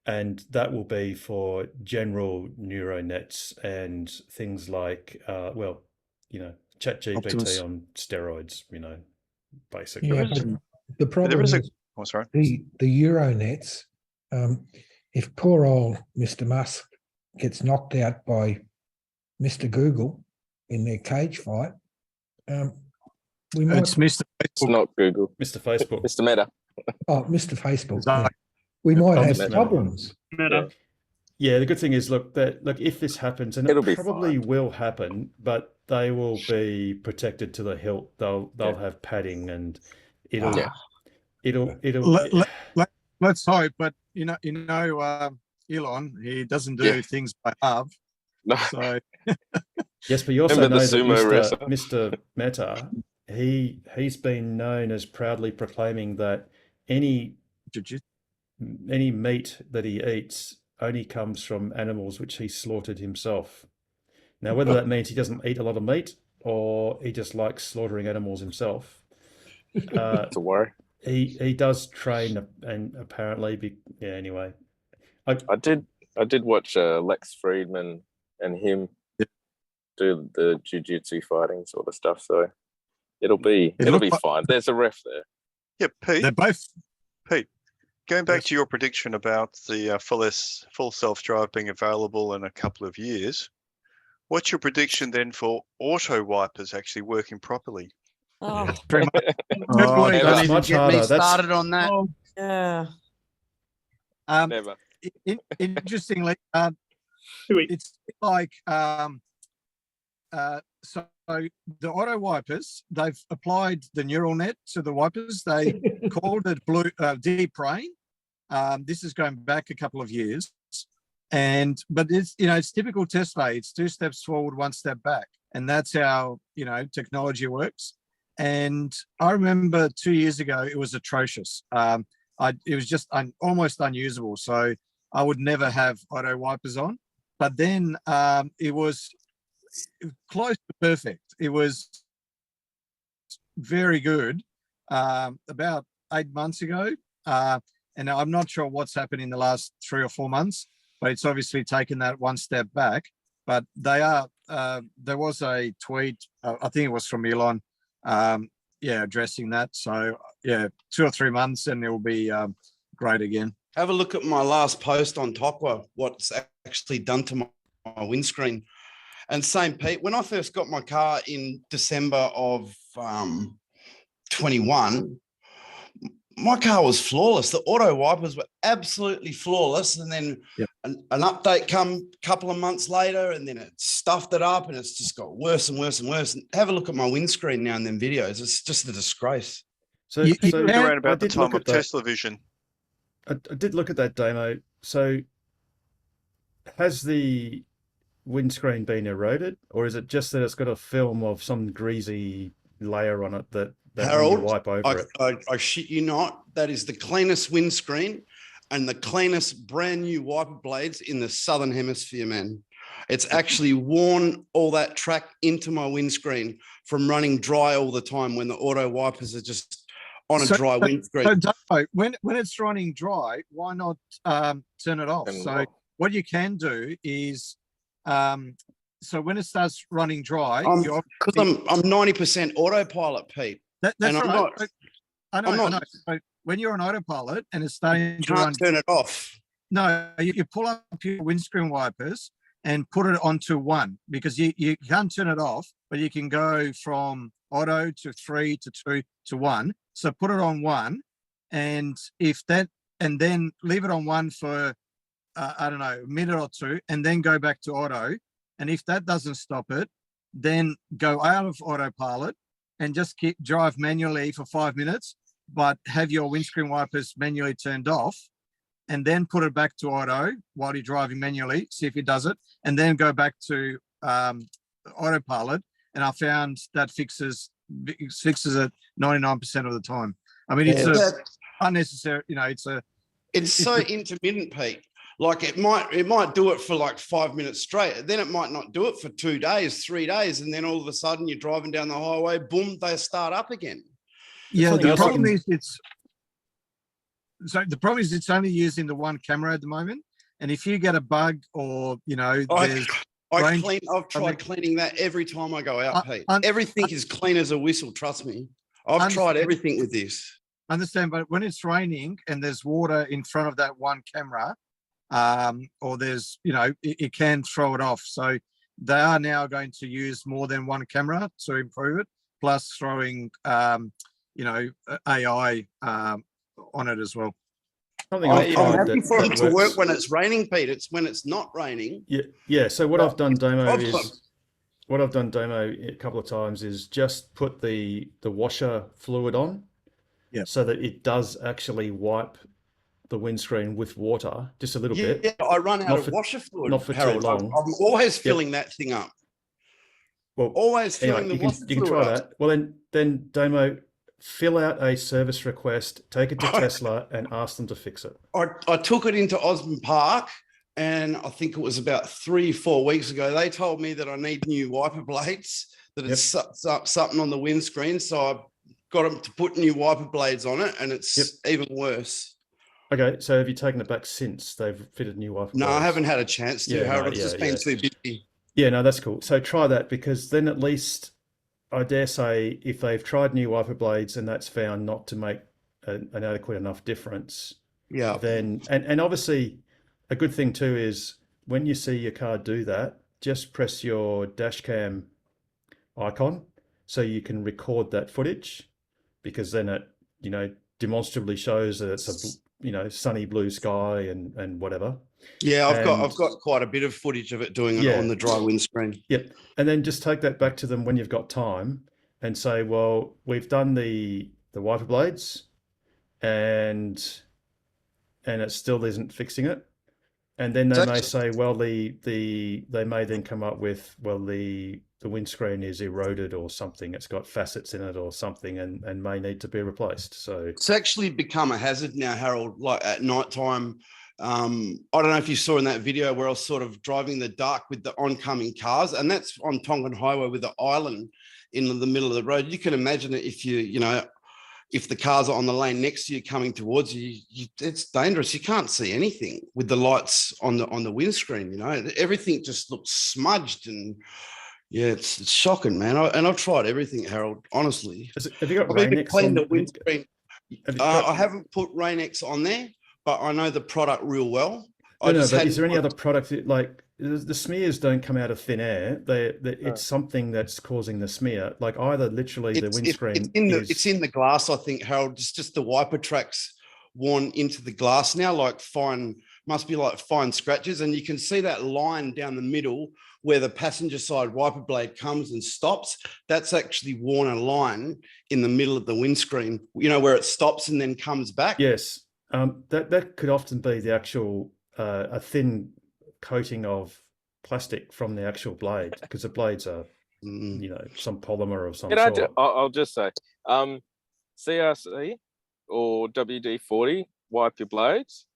and that will be for general neural nets and things like, ChatGPT Optimus. on steroids. Basically. Yeah, is- but the problem There is is oh, sorry. the Euronets. If poor old Mr. Musk gets knocked out by Mr. Google in their cage fight, we might. It's Mr. It's not Google. Mr. Facebook. Mr. Meta. Oh, Mr. Facebook. Exactly. Yeah. We might Oh, have Mr. Meta. problems. Yeah, the good thing is, look, if this happens, and It'll it be probably fine. will happen, but they will be protected to the hilt. They'll have padding, and it'll Yeah. Let's hope, but Elon, he doesn't do Yeah. things by half. No. So Yes, but you also Remember know the that sumo wrestler? Mr. Meta, he's been known as proudly proclaiming that any meat that he eats only comes from animals which he slaughtered himself. Now, whether that means he doesn't eat a lot of meat or he just likes slaughtering animals himself, To worry. he does train, and apparently, anyway. I did watch Lex Friedman and him do the jiu-jitsu fighting sort of stuff, so it'll be fine. There's a ref there. Yeah, Pete. they're both. Pete, going back Yes. to your prediction about the full self-drive being available in a couple of years, what's your prediction then for auto wipers actually working properly? Oh, Very much. Oh, Never. don't even Much get harder. me That's- started on that. yeah. Never. Interestingly, it's like so the auto wipers, they've applied the neural net to the wipers. They called it deep brain. This is going back a couple of years, but it's typical Tesla. It's 2 steps forward, 1 step back, and that's how technology works. And I remember 2 years ago, it was atrocious. It was just almost unusable. So I would never have auto wipers on. But then it was close to perfect. It was very good about 8 months ago. And I'm not sure what's happened in the last 3 or 4 months, but it's obviously taken that 1 step back. But there was a tweet, I think it was from Elon, addressing that. So 2 or 3 months and it will be great again. Have a look at my last post on Tokwa, what's actually done to my windscreen. And same, Pete, when I first got my car in December of 21, my car was flawless. The auto wipers were absolutely flawless. And then an update come a couple of months later, and then it stuffed it up, and it's just got worse and worse and worse. And have a look at my windscreen now in them videos. It's just a disgrace. So, You- so Yeah, Around about the did time look of at that. Tesla Vision. I did look at that demo. So has the windscreen been eroded, or is it just that it's got a film of some greasy layer on it that when you Harold, wipe over it? I shit you not. That is the cleanest windscreen and the cleanest brand new wiper blades in the Southern Hemisphere, man. It's actually worn all that track into my windscreen from running dry all the time when the auto wipers are just on a dry windscreen. So Davo, when it's running dry, why not turn it off? So what you can do is, so when it starts running dry, Because I'm 90% autopilot, Pete. that's and I'm right. not- I know. I'm I not- know. So when you're on autopilot and it's starting You to run, can't turn it off. no, you pull up your windscreen wipers and put it onto 1, because you can't turn it off, but you can go from auto to 3 to 2 to 1. So put it on 1, and and then leave it on 1 for I don't know, a minute or 2, and then go back to auto. And if that doesn't stop it, then go out of autopilot and just drive manually for 5 minutes, but have your windscreen wipers manually turned off, and then put it back to auto while you're driving manually, see if it does it, and then go back to autopilot. And I found that fixes it 99% of the time. I mean, it's unnecessary, It's so intermittent, Pete. Like it might do it for like 5 minutes straight. Then it might not do it for 2 days, 3 days. And then all of a sudden you're driving down the highway, boom, they start up again. Yeah, like the also problem can- is So the problem is it's only using the one camera at the moment. And if you get a bug or, there's I've tried cleaning that every time I go out, Pete. Everything is clean as a whistle, trust me. I've tried everything with this. Understand, but when it's raining and there's water in front of that one camera, or there's, it can throw it off. So they are now going to use more than one camera to improve it, plus throwing, AI on it as well. I'm happy for it to work when it's raining, Pete. It's when it's not raining. Yeah. So what I've done, Damo, a couple of times is just put the washer fluid on, so that it does actually wipe the windscreen with water just a little bit. Yeah, I run out of washer fluid. Not for Harold. too long. I'm always filling that thing up. Well, always filling the washer fluid. You can try that. Well, then Damo, fill out a service request, take it to Tesla, and ask them to fix it. I took it into Osborne Park, and I think it was about 3-4 weeks ago. They told me that I need new wiper blades, that it's something on the windscreen. So I got them to put new wiper blades on it, and it's even worse. Okay, so have you taken it back since they've fitted new wiper blades? No, I haven't had a chance to, Harold. It's just been too busy. Yeah, no, that's cool. So try that, because then at least, I dare say, if they've tried new wiper blades and that's found not to make an adequate enough difference, then, and obviously a good thing too is when you see your car do that, just press your dash cam icon so you can record that footage, because then it, demonstrably shows that it's a, sunny blue sky and whatever. Yeah, I've got quite a bit of footage of it doing it on the dry windscreen. Yep. And then just take that back to them when you've got time and say, well, we've done the wiper blades and it still isn't fixing it. And then they may say, well, they may then come up with, well, the windscreen is eroded or something. It's got facets in it or something and may need to be replaced. So it's actually become a hazard now, Harold, like at night time. I don't know if you saw in that video where I was sort of driving in the dark with the oncoming cars, and that's on Tongan Highway with the island in the middle of the road. You can imagine it if if the cars are on the lane next to you coming towards you, it's dangerous. You can't see anything with the lights on the windscreen. Everything just looks smudged, and it's shocking, man. I've tried everything, Harold. Honestly, have you got I've even cleaned the windscreen. I haven't put Rain-X on there, but I know the product real well. But is there any other product like the smears don't come out of thin air? It's something that's causing the smear. Like either literally the windscreen. It's in the glass, I think, Harold. It's just the wiper tracks worn into the glass now, must be like fine scratches, and you can see that line down the middle where the passenger side wiper blade comes and stops. That's actually worn a line in the middle of the windscreen. Where it stops and then comes back. Yes. That could often be the actual a thin coating of plastic from the actual blade, because the blades are some polymer of some sort. I'll just say CRC or WD-40, wipe your blades,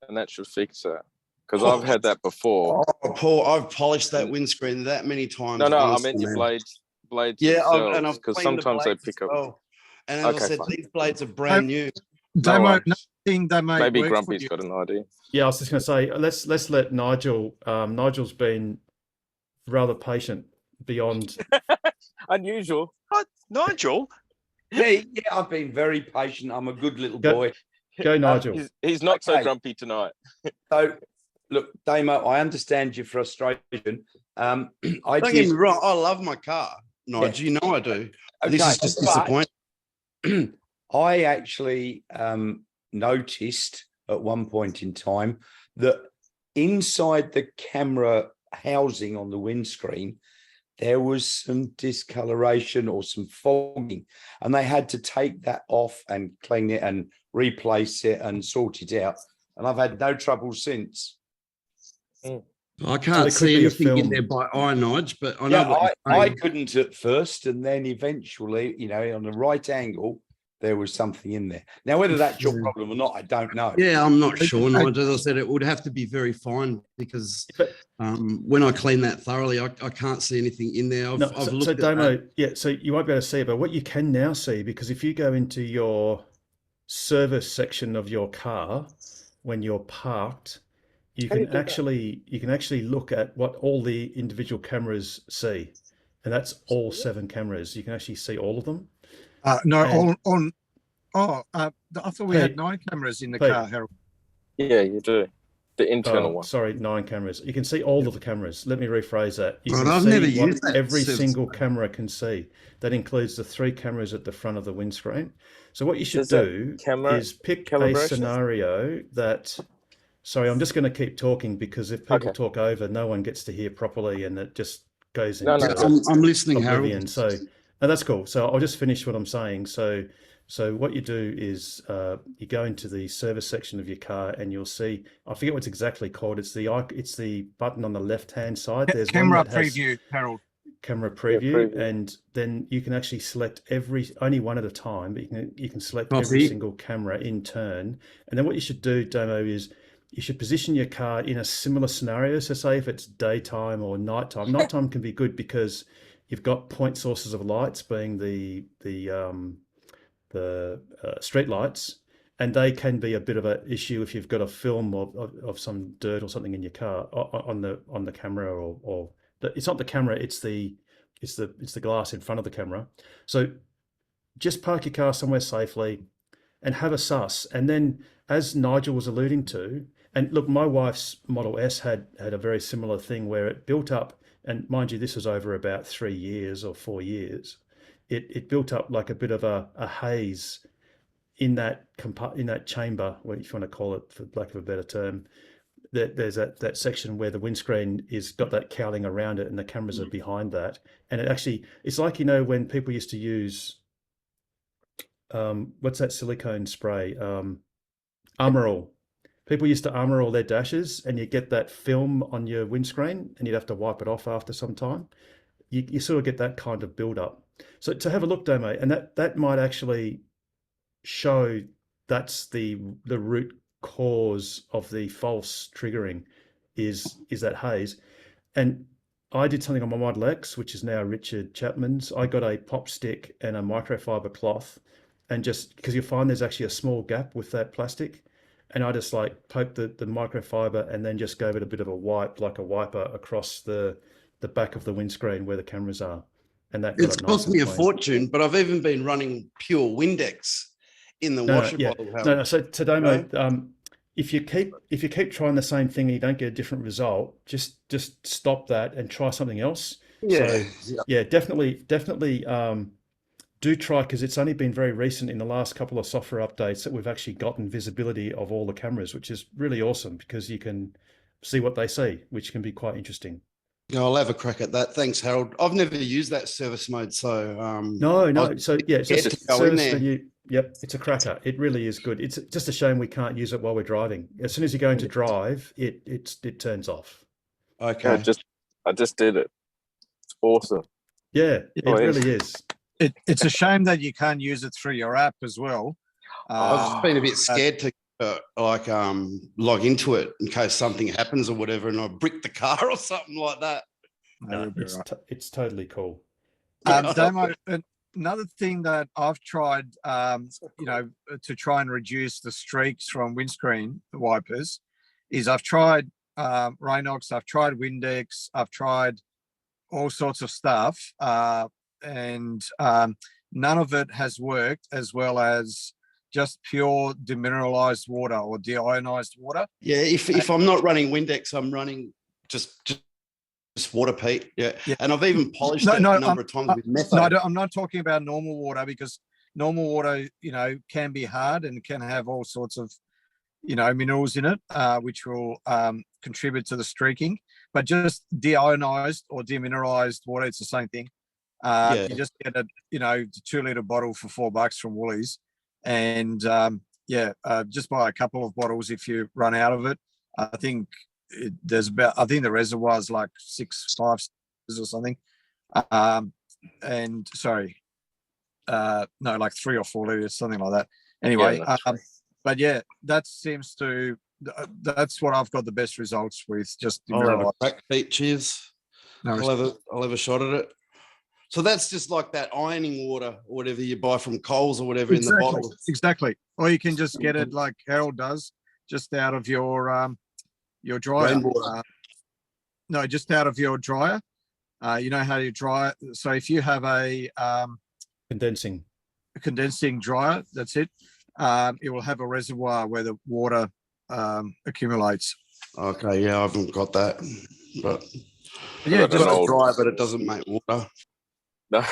and that should fix it. Because I've had that before. Oh, Paul, I've polished that windscreen that many times. No, honestly, I meant your blades. Yeah, and I've because sometimes they pick up. Well. And as I said, these blades are brand new. Maybe Grumpy's got an idea. Yeah, I was just going to say, let's let Nigel. Nigel's been rather patient beyond unusual. What, Nigel? Yeah, I've been very patient. I'm a good little boy. Go, Nigel. He's not so grumpy tonight. So, look, Damo, I understand your frustration. Don't get me wrong. I love my car, Nigel. You know I do. Okay, this is just disappointing. I actually noticed at one point in time that inside the camera housing on the windscreen, there was some discoloration or some fogging, and they had to take that off and clean it and replace it and sort it out. And I've had no trouble since. I can't see anything in there by eye, Nige, but I know I couldn't at first, and then eventually, on the right angle, there was something in there. Now, whether that's your problem or not, I don't know. Yeah, I'm not sure, Nigel. As I said, it would have to be very fine, because when I clean that thoroughly, I can't see anything in there. I've looked at Damo, so you won't be able to see it, but what you can now see, because if you go into your service section of your car when you're parked, you can actually look at what all the individual cameras see, and that's all 7 cameras. You can actually see all of them. No, And- on. Oh, I thought we had 9 cameras in the car, Harold. Yeah, you do. The internal one. Sorry, 9 cameras. You can see all of the cameras. Let me rephrase that. You Right, can I've see never what used that every service single mode. camera can see. That includes the 3 cameras at the front of the windscreen. So what you should Does that do camera is pick a calibration? scenario that. Sorry, I'm just going to keep talking because if people Okay. talk over, no one gets to hear properly, and it just goes No, into no, I'm listening, oblivion. Harold. So that's cool. So I'll just finish what I'm saying. So what you do is you go into the service section of your car, and you'll see, I forget what's exactly called. It's the button on the left hand side. There's Camera one that has preview, Harold. camera preview, preview. and then you can actually select only one at a time, but you can select Copy. every single camera in turn. And then what you should do, Domo, is you should position your car in a similar scenario. So say if it's daytime or nighttime. Nighttime can be good because you've got point sources of lights, being the street lights, and they can be a bit of an issue if you've got a film of some dirt or something in your car on the camera, or it's not the camera, it's the glass in front of the camera. So just park your car somewhere safely and have a sus. And then, as Nigel was alluding to, and look, my wife's Model S had a very similar thing where it built up, and mind you, this was over about 3 years or 4 years. It built up like a bit of a haze in that chamber, if you want to call it, for lack of a better term. There's that section where the windscreen is got that cowling around it, and the cameras are behind that. And it's like, when people used to use what's that silicone spray? Armor All. People used to armor all their dashes, and you get that film on your windscreen, and you'd have to wipe it off after some time. You sort of get that kind of build up. So to have a look, Domo, and that might actually show that's the root cause of the false triggering is that haze. And I did something on my Model X, which is now Richard Chapman's. I got a pop stick and a microfiber cloth, and just because you find there's actually a small gap with that plastic, and I just like poked the microfiber and then just gave it a bit of a wipe, like a wiper, across the back of the windscreen where the cameras are. And that It's cost me a fortune, but I've even been running pure Windex in the washer bottle. No. So Domo, if you keep trying the same thing and you don't get a different result, just stop that and try something else. Yeah. So definitely do try, because it's only been very recent in the last couple of software updates that we've actually gotten visibility of all the cameras, which is really awesome because you can see what they see, which can be quite interesting. Yeah, I'll have a crack at that. Thanks, Harold. I've never used that service mode, so no. So it's just a go in service there. menu. Yep, it's a cracker. It really is good. It's just a shame we can't use it while we're driving. As soon as you're going to drive, it turns off. Okay. I just did it. It's awesome. Yeah, it really is. It's a shame that you can't use it through your app as well. I've just been a bit scared to log into it in case something happens or whatever, and I brick the car or something like that. No, it's totally cool. Damo, another thing that I've tried, to try and reduce the streaks from windscreen wipers, is I've tried Rainox, I've tried Windex, I've tried all sorts of stuff, and none of it has worked as well as just pure demineralized water or deionized water. Yeah, if I'm not running Windex, I'm running just water, Pete. Yeah. And I've even polished it a number of times with methane. No, I'm not talking about normal water, because normal water, can be hard and can have all sorts of, minerals in it, which will contribute to the streaking. But just deionized or demineralized water, it's the same thing. You just get a 2-liter bottle for $4 from Woolies, and just buy a couple of bottles if you run out of it. I think the reservoir is like 5 or something, like 3 or 4 liters, something like that. Anyway, but yeah, that's what I've got the best results with. Just I'll have a crack, Pete. Cheers. No, I'll have a shot at it. So that's just like that ironing water or whatever you buy from Coles or whatever in the bottle. Exactly. Or you can just get it like Harold does, just out of your dryer. Rainwater. No, just out of your dryer. You know how you dry it. So if you have a condensing dryer, that's it. It will have a reservoir where the water accumulates. Okay, yeah, I haven't got that, but yeah, just dry, but it doesn't make water. No.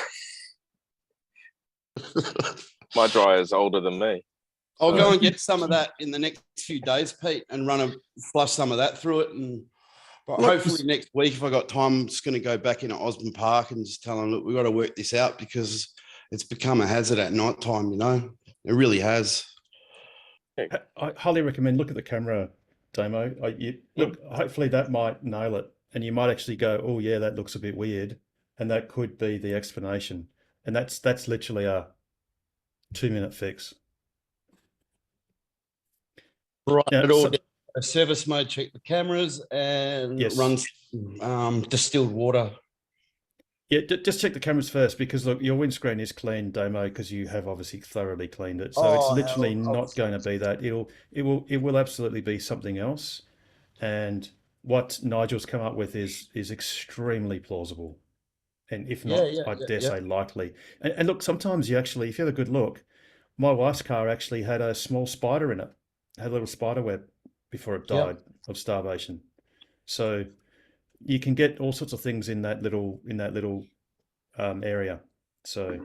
My dryer's older than me. I'll go and get some of that in the next few days, Pete, and flush some of that through it. But hopefully next week, if I got time, I'm just going to go back into Osborne Park and just tell them, look, we've got to work this out because it's become a hazard at night time, you know? It really has. I highly recommend look at the camera demo. Look, hopefully that might nail it. And you might actually go, oh yeah, that looks a bit weird. And that could be the explanation. And that's literally a 2-minute fix. Right, it all a service mode, check the cameras, and it runs distilled water. Yeah, just check the cameras first because look, your windscreen is clean, Damo, because you have obviously thoroughly cleaned it. So it's literally not going to be that. It will absolutely be something else. And what Nigel's come up with is extremely plausible, and if not, I dare say likely. And look, sometimes you actually, if you have a good look, my wife's car actually had a small spider in it, had a little spider web before it died of starvation. So you can get all sorts of things in that little area. So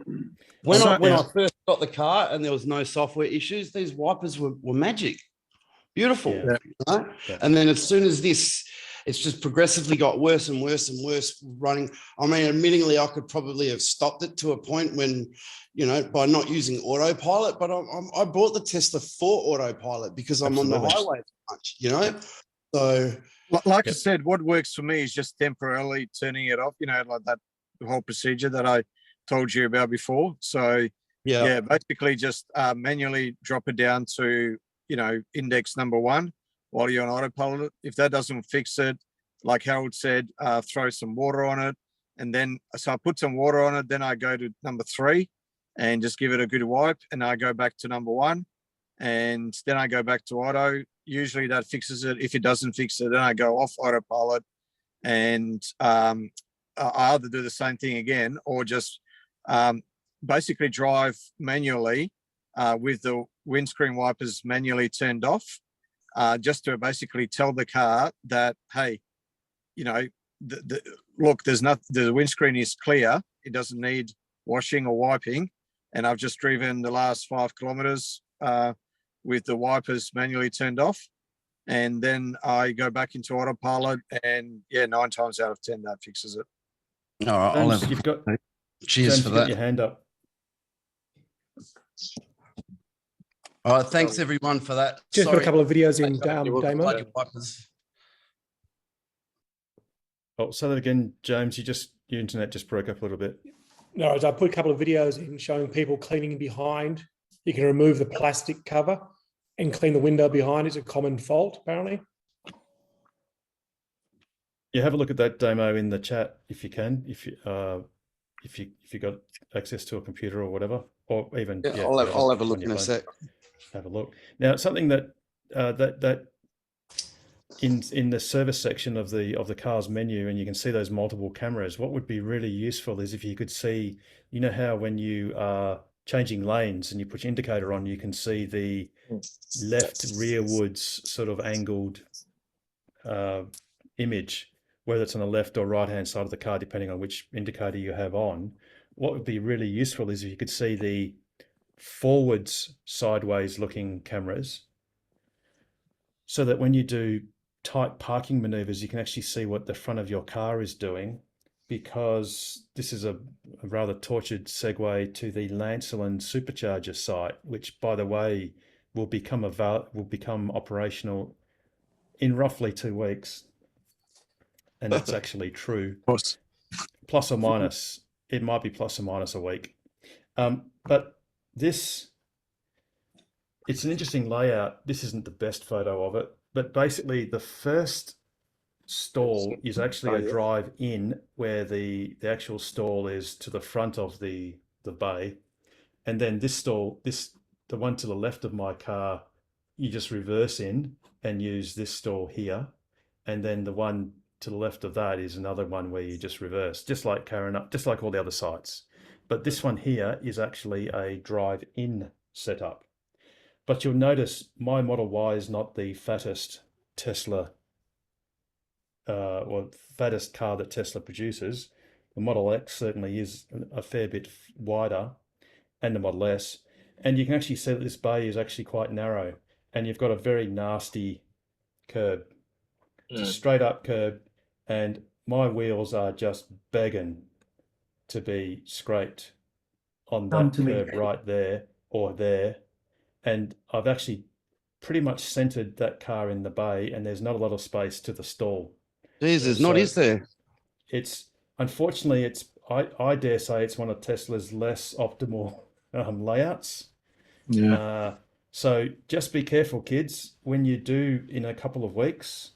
when I first got the car and there was no software issues, these wipers were magic, beautiful. Yeah. Right? Yeah. And then as soon as it's just progressively got worse and worse and worse running. I mean, admittingly, I could probably have stopped it to a point when, you know, by not using autopilot, but I bought the Tesla for autopilot because I'm on the highway too much, you know? So like I said, what works for me is just temporarily turning it off, you know, like that whole procedure that I told you about before. So basically just manually drop it down to, you know, index number 1 while you're on autopilot. If that doesn't fix it, like Harold said, throw some water on it. And then, so I put some water on it, then I go to number 3 and just give it a good wipe. And I go back to number 1 and then I go back to auto. Usually that fixes it. If it doesn't fix it, then I go off autopilot and I either do the same thing again or just basically drive manually with the windscreen wipers manually turned off, just to basically tell the car that, hey, you know, look, the windscreen is clear. It doesn't need washing or wiping. And I've just driven the last 5 kilometers with the wipers manually turned off. And then I go back into autopilot and 9 times out of 10, that fixes it. All right. James, you've got, cheers James, for you've got that. your hand up. All right. Thanks everyone for that. Just got a couple of videos in Damo. Oh, say that again, James. Your internet just broke up a little bit. No, I put a couple of videos in showing people cleaning behind. You can remove the plastic cover and clean the window behind. It's a common fault, apparently. Yeah, have a look at that demo in the chat if you can. If you got access to a computer or whatever, or even I'll have a look in a sec. Have a look. Now, something that that in the service section of the car's menu, and you can see those multiple cameras. What would be really useful is if you could see, you know how when you are changing lanes and you put your indicator on, you can see the left rearwards sort of angled image, whether it's on the left or right hand side of the car, depending on which indicator you have on. What would be really useful is if you could see the forwards sideways looking cameras, so that when you do tight parking maneuvers, you can actually see what the front of your car is doing, because this is a rather tortured segue to the Lancelin supercharger site, which, by the way, will become operational in roughly 2 weeks. And that's actually true. Plus or minus, it might be plus or minus a week. But it's an interesting layout. This isn't the best photo of it, but basically the first stall is actually a drive in where the actual stall is to the front of the bay. And then this stall, the one to the left of my car, you just reverse in and use this stall here. And then the one to the left of that is another one where you just reverse, just like just like all the other sites. But this one here is actually a drive-in setup. But you'll notice my Model Y is not the fattest Tesla, or fattest car that Tesla produces. The Model X certainly is a fair bit wider, and the Model S. And you can actually see that this bay is actually quite narrow, and you've got a very nasty curb. It's a straight up curb, and my wheels are just begging to be scraped on that curb right there or there. And I've actually pretty much centered that car in the bay, and there's not a lot of space to the stall. Jesus, not is there? It's unfortunately, I dare say it's one of Tesla's less optimal layouts. Yeah. So just be careful, kids, when you do in a couple of weeks,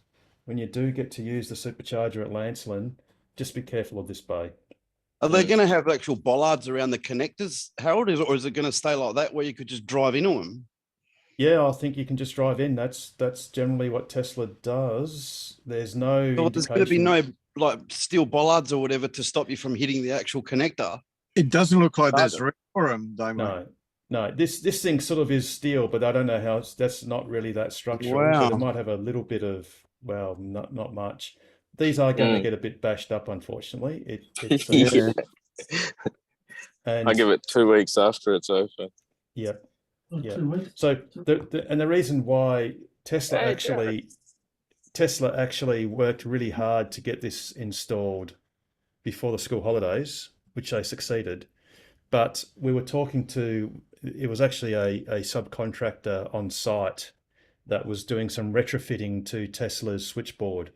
when you do get to use the supercharger at Lancelin, just be careful of this bay. Are they going to have actual bollards around the connectors, Harold, or is it going to stay like that where you could just drive into them? Yeah, I think you can just drive in. That's generally what Tesla does. There's no. So there's going to be no like steel bollards or whatever to stop you from hitting the actual connector. It doesn't look like there's room for them, though. No. This thing sort of is steel, but I don't know how. That's not really that structural. Wow. So it might have a little bit of, well, not much. These are going to get a bit bashed up, unfortunately. And I give it 2 weeks after it's over. Yep. Oh, Yeah. 2 weeks. So the reason why Tesla actually worked really hard to get this installed before the school holidays, which they succeeded. But we were talking to, it was actually a subcontractor on site that was doing some retrofitting to Tesla's switchboard.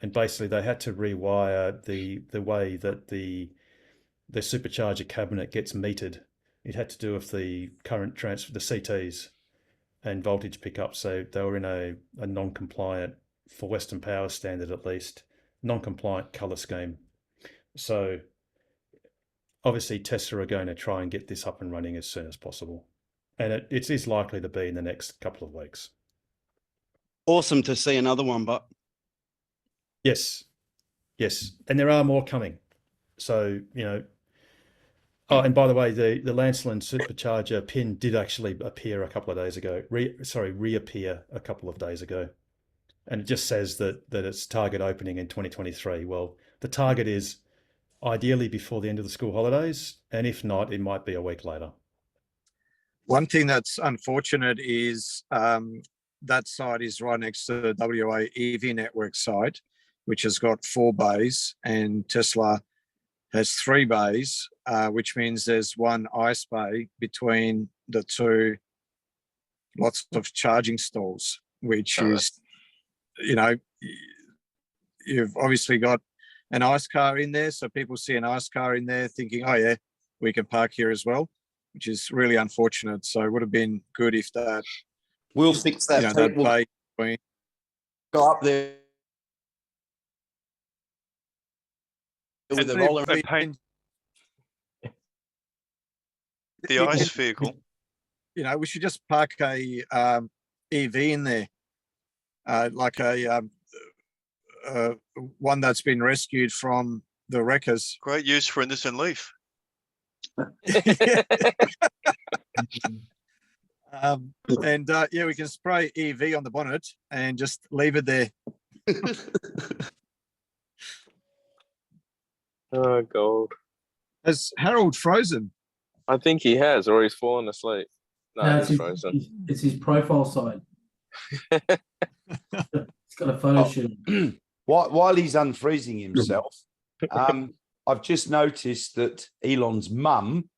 And basically they had to rewire the way that the supercharger cabinet gets metered. It had to do with the current transfer, the CTs and voltage pickup. So they were in a non-compliant, for Western Power standard at least, non-compliant color scheme. So obviously Tesla are going to try and get this up and running as soon as possible. And it is likely to be in the next couple of weeks. Awesome to see another one, but Yes. And there are more coming. So, oh, and by the way, the Lancelin supercharger pin did actually appear a couple of days ago, reappear a couple of days ago. And it just says that it's target opening in 2023. Well, the target is ideally before the end of the school holidays. And if not, it might be a week later. One thing that's unfortunate is that site is right next to the WA EV network site, which has got 4 bays, and Tesla has 3 bays, which means there's one ice bay between the two, lots of charging stalls, which is, you've obviously got an ice car in there. So people see an ice car in there thinking, oh yeah, we can park here as well, which is really unfortunate. So it would have been good if that. We'll fix that. That bay between. Go up there. With a roller. The ice vehicle. We should just park a EV in there, like a one that's been rescued from the wreckers. Great use for a Nissan Leaf. We can spray EV on the bonnet and just leave it there. Oh, gold. Has Harold frozen? I think he has, or he's fallen asleep. No, he's frozen. It's his profile side. It's got a photo shoot. While he's unfreezing himself, I've just noticed that Elon's mum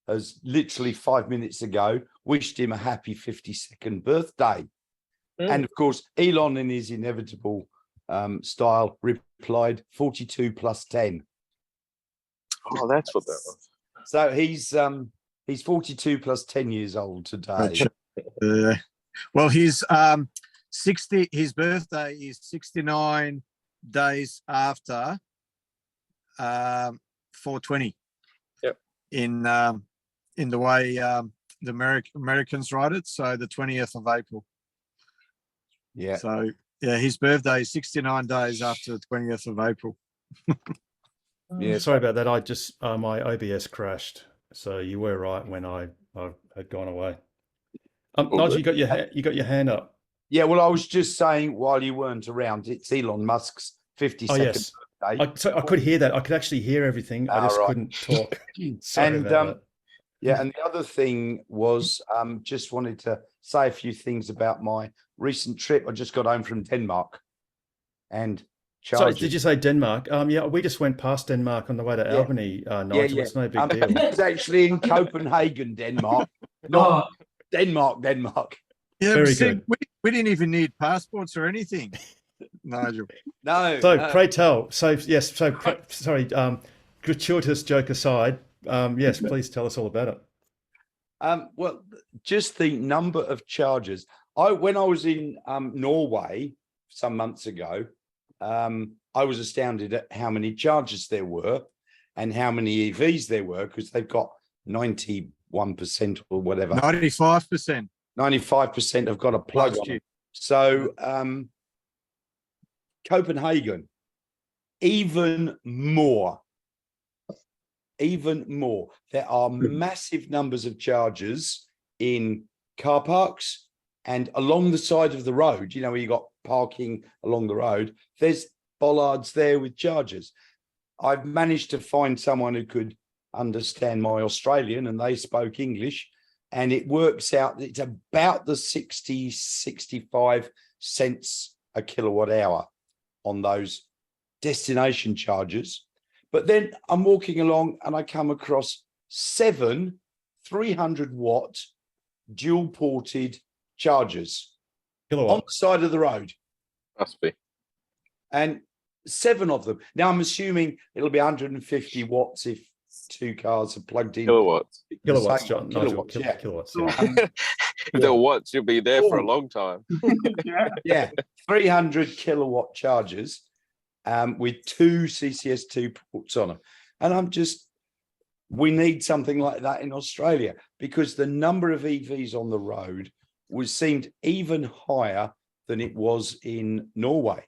has literally 5 minutes ago wished him a happy 52nd birthday. And of course, Elon, in his inevitable style, replied 42 plus 10. Oh, that's what that was. So he's 42 plus 10 years old today. Well, he's 60. His birthday is 69 days after 420. Yep. In the way the Americans write it, so the 20th of April. Yeah. So yeah, his birthday is 69 days after the 20th of April. Yeah. Sorry about that. I just my OBS crashed, so you were right when I had gone away. Nigel, you got your hand up. Yeah, well, I was just saying while you weren't around, it's Elon Musk's 52nd yes. birthday. So I could hear that. I could actually hear everything. I just right. couldn't talk. Sorry And about that. yeah, and the other thing was just wanted to say a few things about my recent trip. I just got home from Denmark and Sorry, did you say Denmark? Yeah, we just went past Denmark on the way to Albany, Nigel. It's no big deal. It's actually in Copenhagen, Denmark, not Denmark. Yeah, Very see, good. we didn't even need passports or anything, Nigel. No. So pray tell. So yes. So sorry. Gratuitous joke aside. Yes, please tell us all about it. Well, just the number of chargers. When I was in Norway some months ago, I was astounded at how many chargers there were and how many EVs there were, because they've got 91% or whatever. 95%. 95% have got a plug on it. So Copenhagen, even more. There are massive numbers of chargers in car parks and along the side of the road, where you got parking along the road, there's bollards there with chargers. I've managed to find someone who could understand my Australian, and they spoke English, and it works out, it's about the 65 cents a kilowatt hour on those destination chargers. But then I'm walking along and I come across 7 300-watt dual ported chargers on the side of the road. Must be. And 7 of them. Now I'm assuming it'll be 150 watts if 2 cars are plugged in. Kilowatts. Kilowatts, John. Kilowatts, yeah. Kilowatts. If they're watts, you'll be there for a long time. Yeah, 300 kilowatt chargers with 2 CCS2 ports on them. And we need something like that in Australia, because the number of EVs on the road seemed even higher than it was in Norway.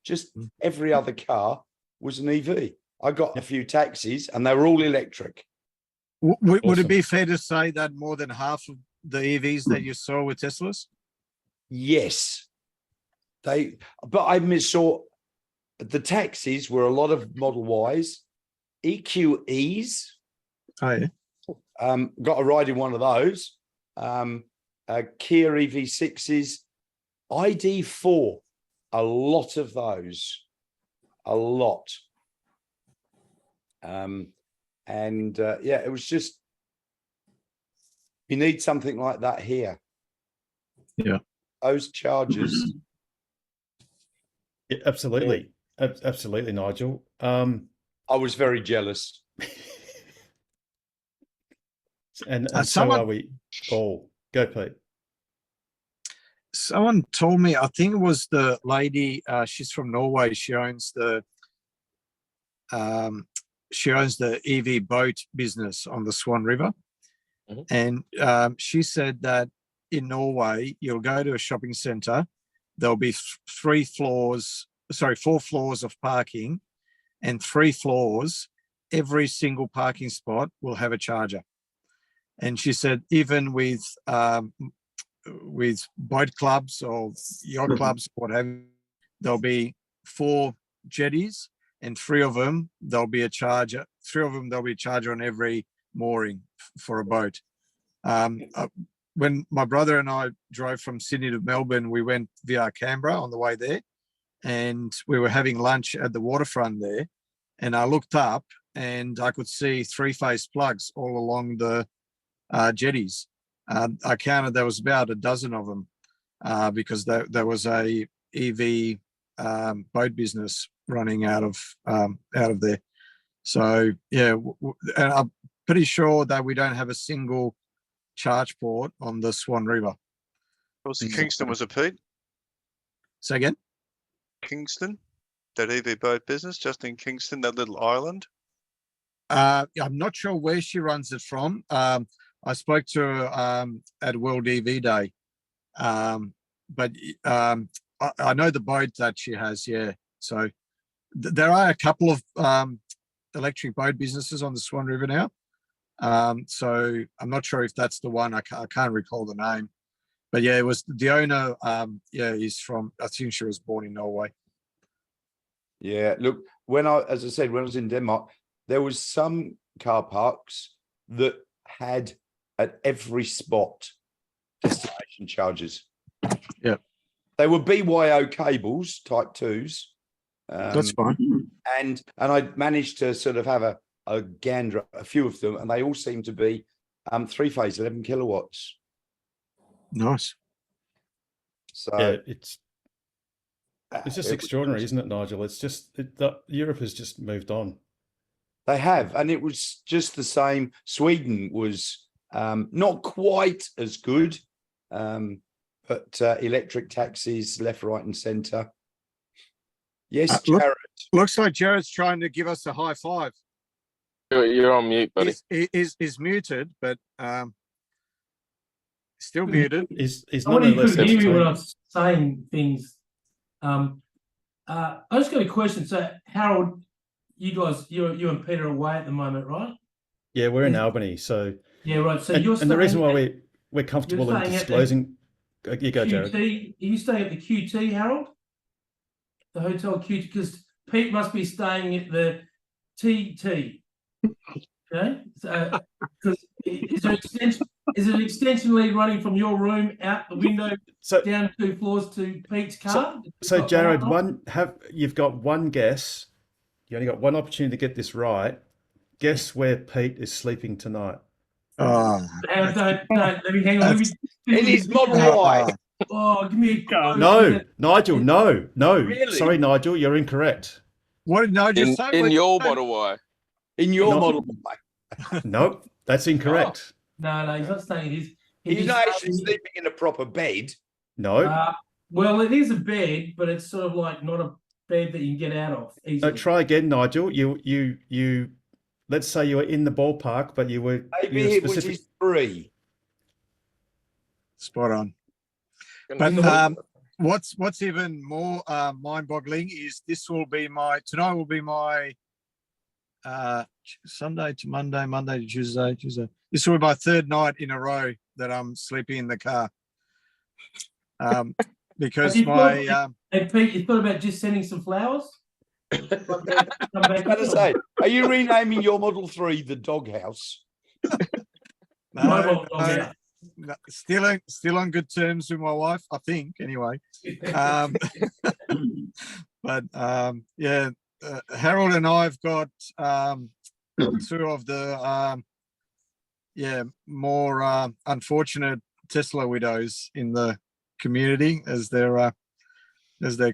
Just every other car was an EV. I got a few taxis and they were all electric. Would it be fair to say that more than half of the EVs that you saw were Teslas? Yes. But I saw the taxis were a lot of Model Ys, EQEs. Oh, yeah. Got a ride in one of those. Kia EV6s, ID4, a lot of those, a lot. Yeah, it was just, you need something like that here. Yeah. Those chargers. Yeah, absolutely. Absolutely, Nigel. I was very jealous. And so are we all. Go, Pete. Someone told me, I think it was the lady, she's from Norway. She owns the EV boat business on the Swan River. And she said that in Norway, you'll go to a shopping centre, there'll be 4 floors of parking, and 3 floors, every single parking spot will have a charger. And she said, even with boat clubs or yacht clubs, whatever, there'll be 4 jetties, and 3 of them there'll be a charger. 3 of them there'll be a charger on every mooring for a boat. When my brother and I drove from Sydney to Melbourne, we went via Canberra on the way there, and we were having lunch at the waterfront there. And I looked up and I could see 3-phase plugs all along the jetties. I counted there was about a dozen of them because there was a EV boat business running out of there. So yeah, and I'm pretty sure that we don't have a single charge port on the Swan River. Was it Kingston, was it, Pete? Say again? Kingston? that EV boat business just in Kingston, that little island? I'm not sure where she runs it from. I spoke to her at World EV Day, but I know the boat that she has. Yeah, so there are a couple of electric boat businesses on the Swan River now. So I'm not sure if that's the one. I can't recall the name, but yeah, it was the owner. Yeah, is from. I think she was born in Norway. Yeah, look, as I said, when I was in Denmark, there was some car parks that had at every spot destination charges. Yeah, they were BYO cables, type 2s. That's fine. And I managed to sort of have a gander, a few of them, and they all seem to be 3-phase, 11 kilowatts. Nice. So yeah, it's just extraordinary, isn't it, Nigel? It's just Europe has just moved on. They have, and it was just the same. Sweden was not quite as good, but electric taxis left, right, and centre. Yes, Jared. Looks like Jared's trying to give us a high five. You're on mute, buddy. He's muted, but still muted. He's I wonder if you nonetheless could hear me when entertaining. I was saying things. I just got a question. So, Harold, you and Peter are away at the moment, right? Yeah, we're in Albany, so yeah, right. So and the reason why we're comfortable in disclosing. You go, Jared. Are you staying at the QT, Harold? The hotel QT, because Pete must be staying at the TT. Okay, so is it an extension lead running from your room out the window down 2 floors to Pete's car? So Jared, you've got one guess. You only got one opportunity to get this right. Guess where Pete is sleeping tonight. Oh, let me hang on. In his Model Y. Oh, give me a No, Nigel, no. Really? Sorry, Nigel, you're incorrect. What did Nigel say? In your Model Y. In your Model Y. Nope, that's incorrect. No, he's not staying. He's not actually sleeping in a proper bed. No. Well, it is a bed, but it's sort of like not a bed that you can get out of easily. No, try again, Nigel. You. Let's say you were in the ballpark, but you were. Maybe you were it was his 3. Spot on. But what's even more mind-boggling is tonight will be my Sunday to Monday, Monday to Tuesday. This will be my 3rd night in a row that I'm sleeping in the car. Because Hey Pete, you thought about just sending some flowers? I was going to say, are you renaming your Model 3 the doghouse? No, still on good terms with my wife, I think. Anyway, but yeah, Harold and I've got 2 of the more unfortunate Tesla widows in the community, as they're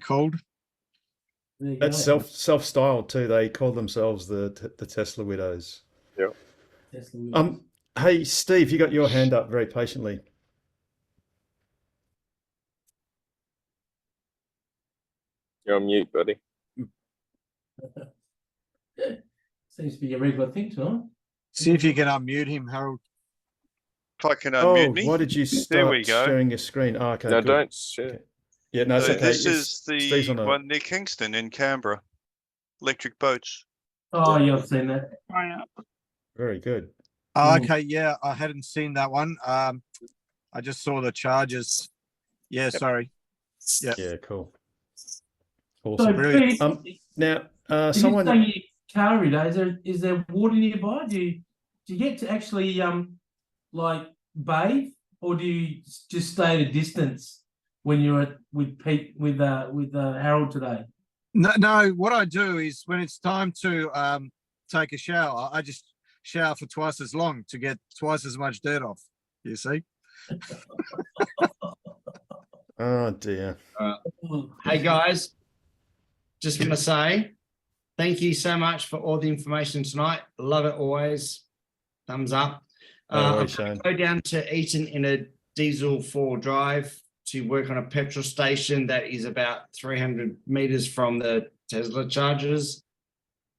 called. That's self-styled too. They call themselves the Tesla widows. Yeah. Hey Steve, you got your hand up very patiently. You're on mute, buddy. Seems to be a regular thing tonight. See if you can unmute him, Harold. If I can unmute me. Why did you start sharing your screen? Oh, okay. No, good. don't share. Okay. Yeah, no, it's So okay. this is the on a... one near Kingston in Canberra. Electric boats. Oh, yeah, I've seen that. Very good. Oh, okay, yeah, I hadn't seen that one. I just saw the charges. Yeah, sorry. Yeah. Yeah, cool. So, Awesome. Pete, now, if someone. you're staying in your car every day, is there water nearby? Do you get to actually like bathe, or do you just stay at a distance when you're with Pete with Harold today? No, what I do is when it's time to take a shower, I just shower for twice as long to get twice as much dirt off. You see? Oh dear. Hey guys, just want to say thank you so much for all the information tonight. Love it always. Thumbs up. I'm going to go down to Eton in a diesel 4 drive to work on a petrol station that is about 300 meters from the Tesla chargers.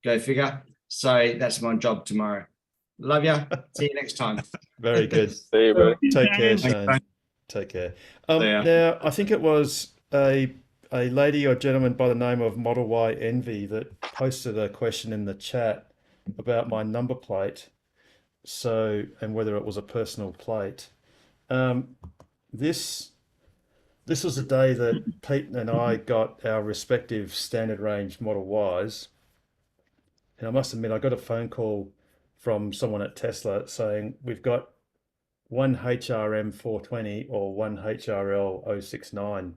Go figure. So that's my job tomorrow. Love ya. See you next time. Very good. See you, buddy. Take care, Thanks, Shane. Shane. Take care. ya. Now, I think it was a lady or gentleman by the name of Model Y Envy that posted a question in the chat about my number plate. So, and whether it was a personal plate. This was the day that Pete and I got our respective standard range Model Ys. And I must admit, I got a phone call from someone at Tesla saying, we've got one HRM 420 or one HRL 069.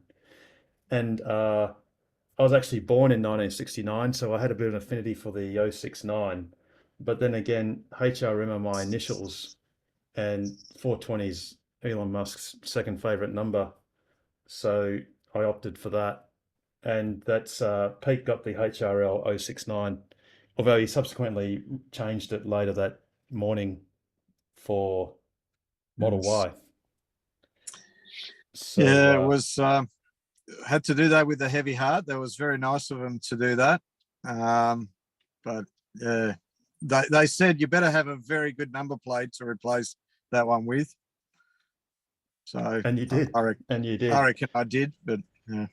And I was actually born in 1969, so I had a bit of an affinity for the 069. But then again, HRM are my initials, and 420 is Elon Musk's second favorite number. So I opted for that. And that's Pete got the HRL 069, although he subsequently changed it later that morning for Model Y. So, yeah, it was had to do that with a heavy heart. That was very nice of him to do that. But yeah, they said you better have a very good number plate to replace that one with. So and you did. I reckon, and you did. I reckon I did, but yeah.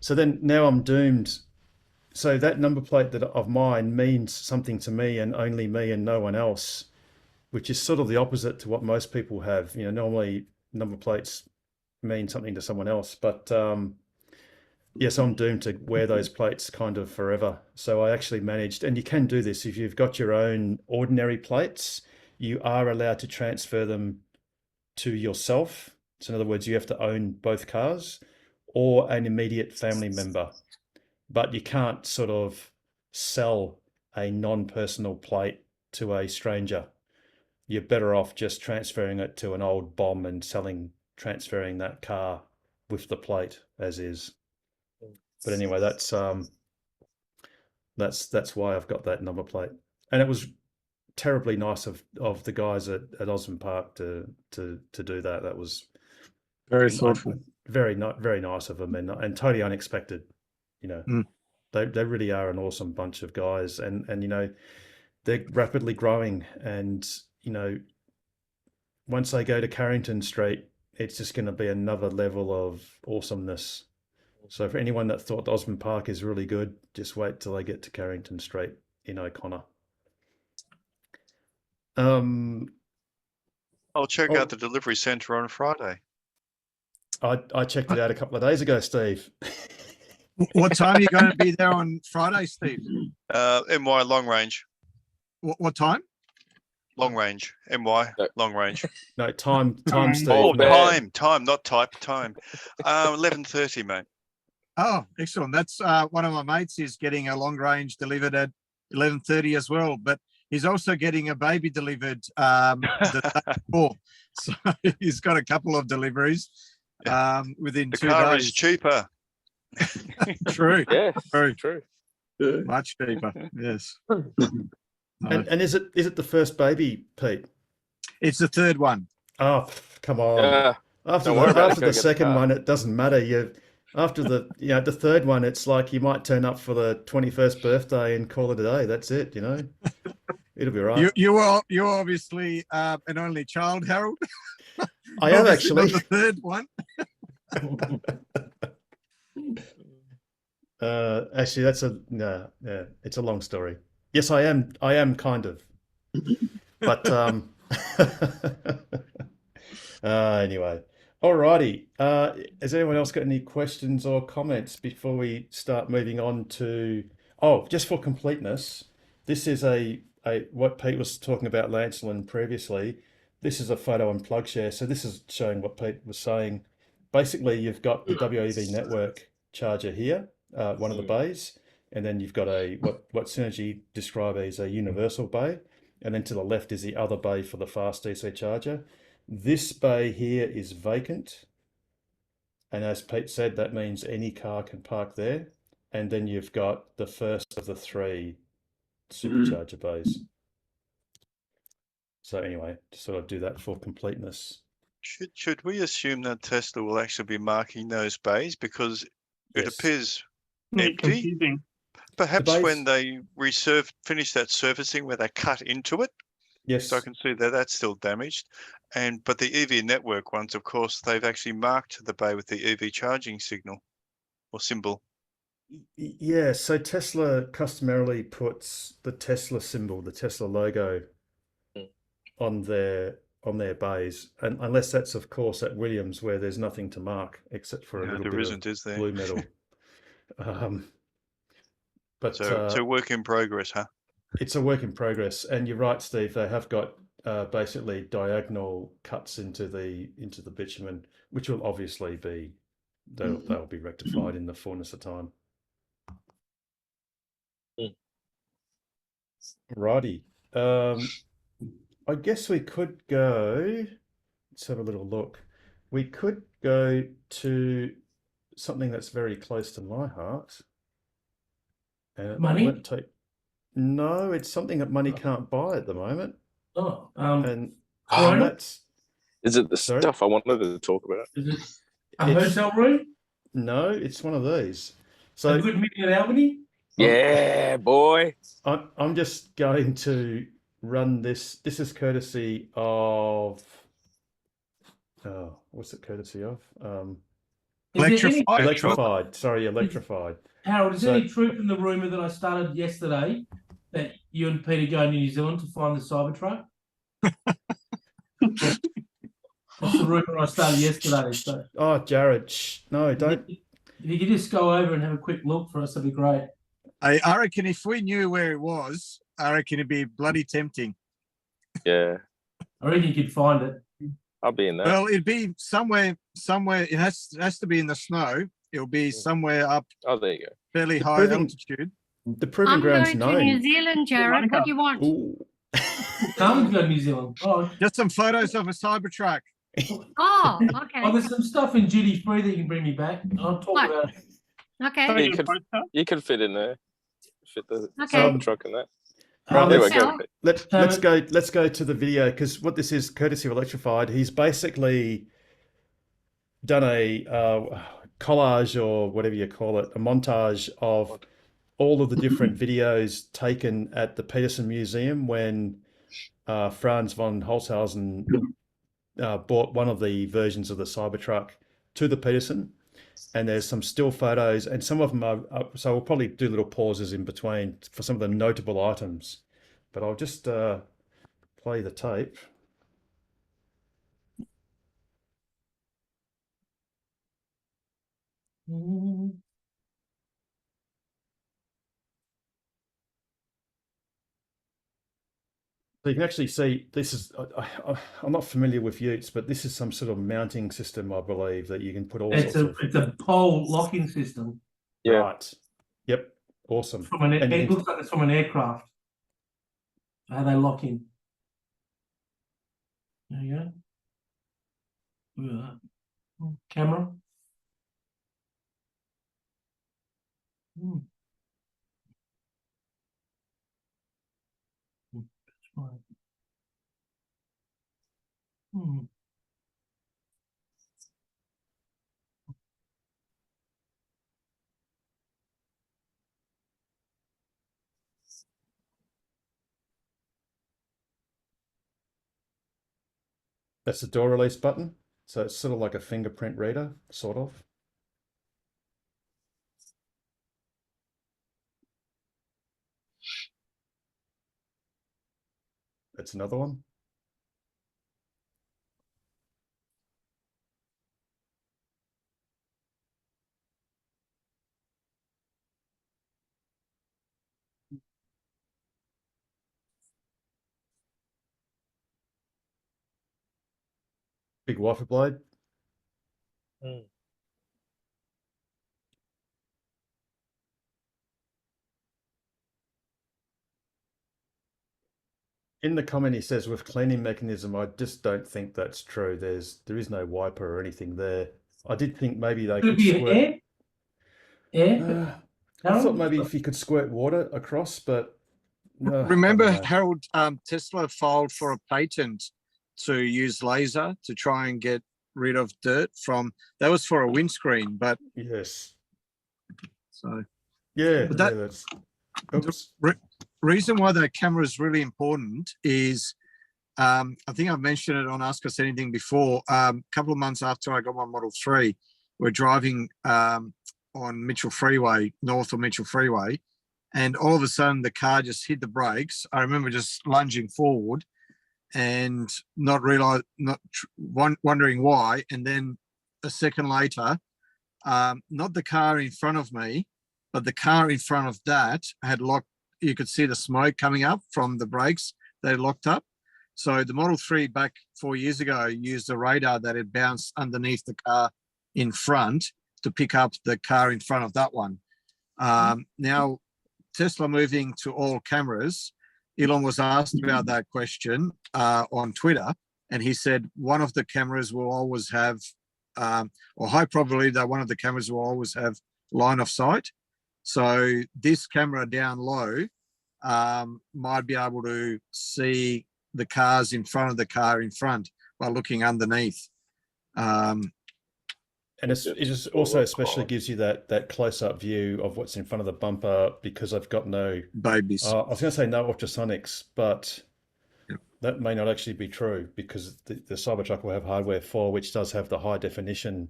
So then now I'm doomed. So that number plate that of mine means something to me and only me and no one else, which is sort of the opposite to what most people have. You know, normally number plates mean something to someone else, but yes, I'm doomed to wear those plates kind of forever. So I actually managed, and you can do this if you've got your own ordinary plates, you are allowed to transfer them to yourself. So in other words, you have to own both cars or an immediate family member, but you can't sort of sell a non-personal plate to a stranger. You're better off just transferring it to an old bomb and transferring that car with the plate as is. But anyway, that's why I've got that number plate, and it was terribly nice of the guys at Osborne Park to do that. That was very thoughtful, very nice of them, and totally unexpected. You know, they really are an awesome bunch of guys, and you know, they're rapidly growing, and you know, once they go to Carrington Street, it's just going to be another level of awesomeness. So for anyone that thought Osborne Park is really good, just wait till they get to Carrington Street in O'Connor. I'll check out the delivery centre on Friday. I checked it out a couple of days ago, Steve. What time are you going to be there on Friday, Steve? MY long range. What time? Long range. MY long range. No, time, Steve. Oh, no. time, not type, time. 11:30, mate. Oh, excellent. That's one of my mates is getting a long range delivered at 11:30 as well, but he's also getting a baby delivered the day before. So he's got a couple of deliveries within 2 days. The car is cheaper. True. Yeah, very true. Much cheaper. Yes. And is it the first baby, Pete? It's the third one. Oh, come on. After the second one, it doesn't matter. After the third one, it's like you might turn up for the 21st birthday and call it a day. That's it, you know. It'll be right. You're obviously an only child, Harold. I am actually. The third one. Actually, it's a long story. Yes, I am kind of, but anyway. Alrighty. Has anyone else got any questions or comments before we start moving on to? Oh, just for completeness, this is a what Pete was talking about, Lancelin, previously. This is a photo and plug share. So this is showing what Pete was saying. Basically, you've got the WEV network charger here, one of the bays, and then you've got what Synergy described as a universal bay, and then to the left is the other bay for the fast DC charger. This bay here is vacant, and as Pete said, that means any car can park there. And then you've got the first of the 3 supercharger bays. So anyway, just sort of do that for completeness. Should we assume that Tesla will actually be marking those bays because it appears empty? Confusing. Perhaps when base- they finish that surfacing where they cut into it. Yes. So I can see that that's still damaged. But the EV network ones, of course, they've actually marked the bay with the EV charging signal or symbol. Yeah, so Tesla customarily puts the Tesla symbol, the Tesla logo on their bays, and unless that's of course at Williams where there's nothing to mark except for a little There bit isn't, of is there? blue metal. But So it's a work in progress, huh? it's a work in progress, and you're right, Steve. They have got basically diagonal cuts into the bitumen, which will obviously be they'll be rectified in the fullness of time. Righty. I guess we could go. Let's have a little look. We could go to something that's very close to my heart. And it Money? won't take. No, it's something that money can't buy at the moment. Oh, And Corona? that's. Is it the Sorry? stuff I wanted to talk about? Is it a hotel room? No, it's one of these. So A good meeting at Albany? Yeah, boy. I'm just going to run this. This is courtesy of. Oh, what's it courtesy of? Electrified. Sorry, Electrified. Harold, is there any truth in the rumour that I started yesterday that you and Peter go to New Zealand to find the Cybertruck? That's the rumour I started yesterday. So Oh, Jared, no, don't. if you could just go over and have a quick look for us, that'd be great. I reckon if we knew where it was, I reckon it'd be bloody tempting. Yeah, I reckon you could find it. I'll be in that. Well, it'd be somewhere. It has to be in the snow. It'll be somewhere up. Oh, there you go. Fairly high altitude. The proving ground's I'm known. going to New Zealand, Jared. What do you want? Come go to New Zealand. Oh, Just some photos of a Cybertruck. Oh, okay. oh, there's some stuff in duty free that you can bring me back. I'll talk What? about it. Okay. You could fit in there. Fit the Okay. truck in that. Right, Anyway, Sal? go. let's go to the video, because what this is courtesy of Electrified. He's basically done a collage, or whatever you call it, a montage of all of the different videos taken at the Peterson Museum when Franz von Holzhausen bought one of the versions of the Cybertruck to the Peterson. And there's some still photos, and some of them are so we'll probably do little pauses in between for some of the notable items. But I'll just play the tape. So you can actually see this is. I'm not familiar with Utes, but this is some sort of mounting system, I believe, that you can put all sorts of. It's a pole locking system. Yeah. Right. Yep. Awesome. It looks like it's from an aircraft. How they lock in. There you go. Look at that. Camera. That's the door release button. So it's sort of like a fingerprint reader, sort of. That's another one. Big wiper blade. In the comment, he says with cleaning mechanism, I just don't think that's true. There is no wiper or anything there. I did think maybe they could squirt. Air? I thought maybe if you could squirt water across, but Remember, Harold, Tesla filed for a patent to use laser to try and get rid of dirt from. That was for a windscreen, but yes. So Yeah, But that- yeah, that's. The Oops. reason why that camera is really important is, I think I've mentioned it on Ask Us Anything before. A couple of months after I got my Model 3, we're driving on Mitchell Freeway, north of Mitchell Freeway, and all of a sudden the car just hit the brakes. I remember just lunging forward and not wondering why. And then a second later, not the car in front of me, but the car in front of that had locked. You could see the smoke coming up from the brakes. They locked up. So the Model 3 back 4 years ago used a radar that had bounced underneath the car in front to pick up the car in front of that one. Now, Tesla moving to all cameras, Elon was asked about that question on Twitter, and he said one of the cameras will always have, or high probability that one of the cameras will always have line of sight. So this camera down low might be able to see the cars in front of the car in front by looking underneath. And it just also especially gives you that close-up view of what's in front of the bumper, because I've got no babies. I was going to say no ultrasonics, but that may not actually be true, because the Cybertruck will have hardware 4, which does have the high definition.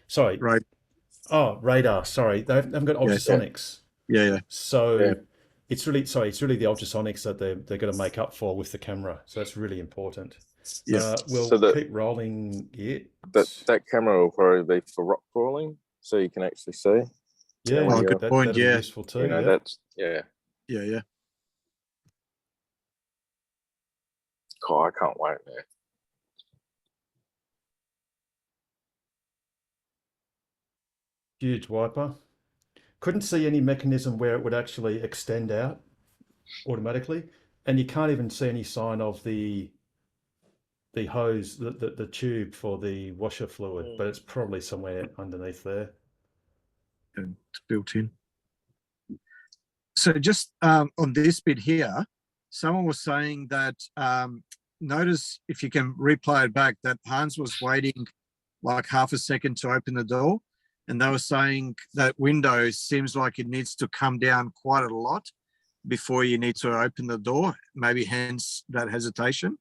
Sorry. Right. Oh, radar. Sorry, they haven't got ultrasonics. Yeah. So it's really the ultrasonics that they're going to make up for with the camera. So that's really important. Yeah. We'll keep rolling it. That camera will probably be for rock crawling, so you can actually see. Yeah, good point. that'll be useful too. You know, that's yeah. Oh, I can't wait, man. Huge wiper. Couldn't see any mechanism where it would actually extend out automatically, and you can't even see any sign of the hose, the tube for the washer fluid, but it's probably somewhere underneath there. And it's built in. So just on this bit here, someone was saying that notice, if you can replay it back, that Hans was waiting like half a second to open the door, and they were saying that window seems like it needs to come down quite a lot before you need to open the door, maybe hence that hesitation.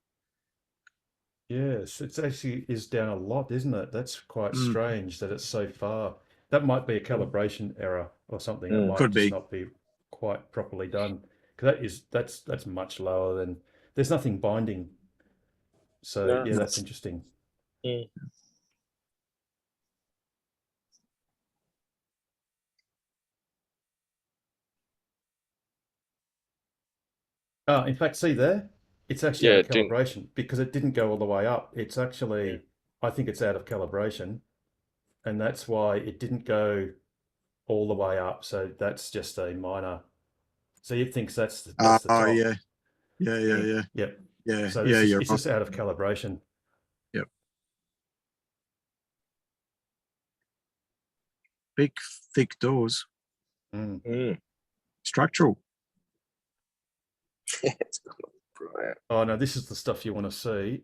Yes, it actually is down a lot, isn't it? That's quite strange that it's so far. That might be a calibration error or something. That might Could just be. not be quite properly done. Because that's much lower than, there's nothing binding. So yeah, that's interesting. In fact, see there, it's actually out of calibration because it didn't go all the way up. It's actually, I think it's out of calibration, and that's why it didn't go all the way up. So that's just a minor. So it thinks that's the top. Yeah. Yep. Yeah. So Yeah. it's just out of calibration. Yep. Big, thick doors. Structural. It's brilliant. Oh no, this is the stuff you want to see.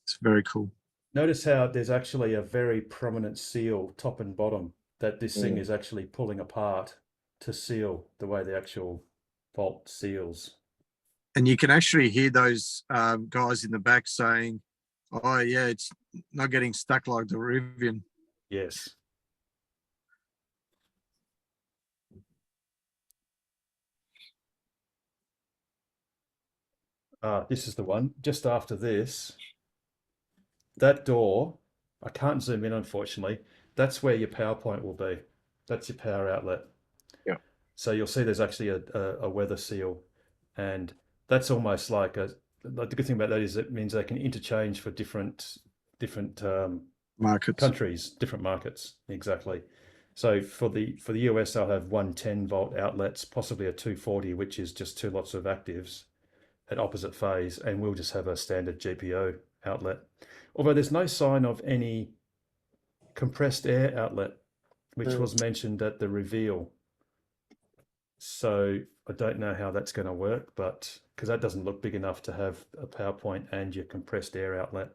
It's very cool. Notice how there's actually a very prominent seal, top and bottom, that this thing is actually pulling apart to seal the way the actual bolt seals. And you can actually hear those guys in the back saying, "Oh yeah, it's not getting stuck like the Rivian." Yes. This is the one. Just after this, that door, I can't zoom in, unfortunately. That's where your power point will be. That's your power outlet. Yeah. So you'll see there's actually a weather seal, and that's almost like the good thing about that is it means they can interchange for different markets, countries, different markets. Exactly. So for the US, they'll have 110 volt outlets, possibly a 240, which is just 2 lots of actives at opposite phase, and we'll just have a standard GPO outlet. Although there's no sign of any compressed air outlet, which was mentioned at the reveal. So I don't know how that's going to work, but because that doesn't look big enough to have a power point and your compressed air outlet.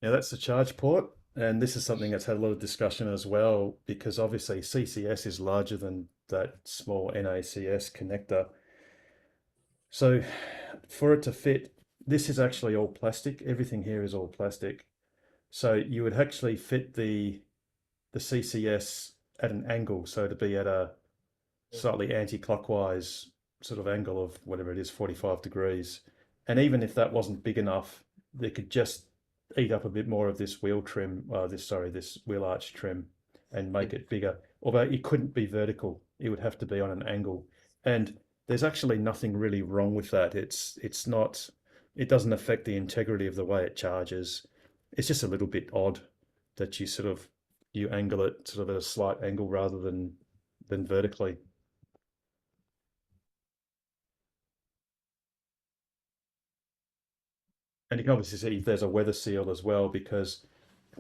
Now that's the charge port, and this is something that's had a lot of discussion as well, because obviously CCS is larger than that small NACS connector. So for it to fit, this is actually all plastic. Everything here is all plastic. So you would actually fit the CCS at an angle, so to be at a slightly anti-clockwise sort of angle of whatever it is, 45 degrees. And even if that wasn't big enough, they could just eat up a bit more of this wheel trim, this wheel arch trim, and make it bigger. Although it couldn't be vertical, it would have to be on an angle. And there's actually nothing really wrong with that. It's not, it doesn't affect the integrity of the way it charges. It's just a little bit odd that you angle it sort of at a slight angle rather than vertically. And you can obviously see there's a weather seal as well, because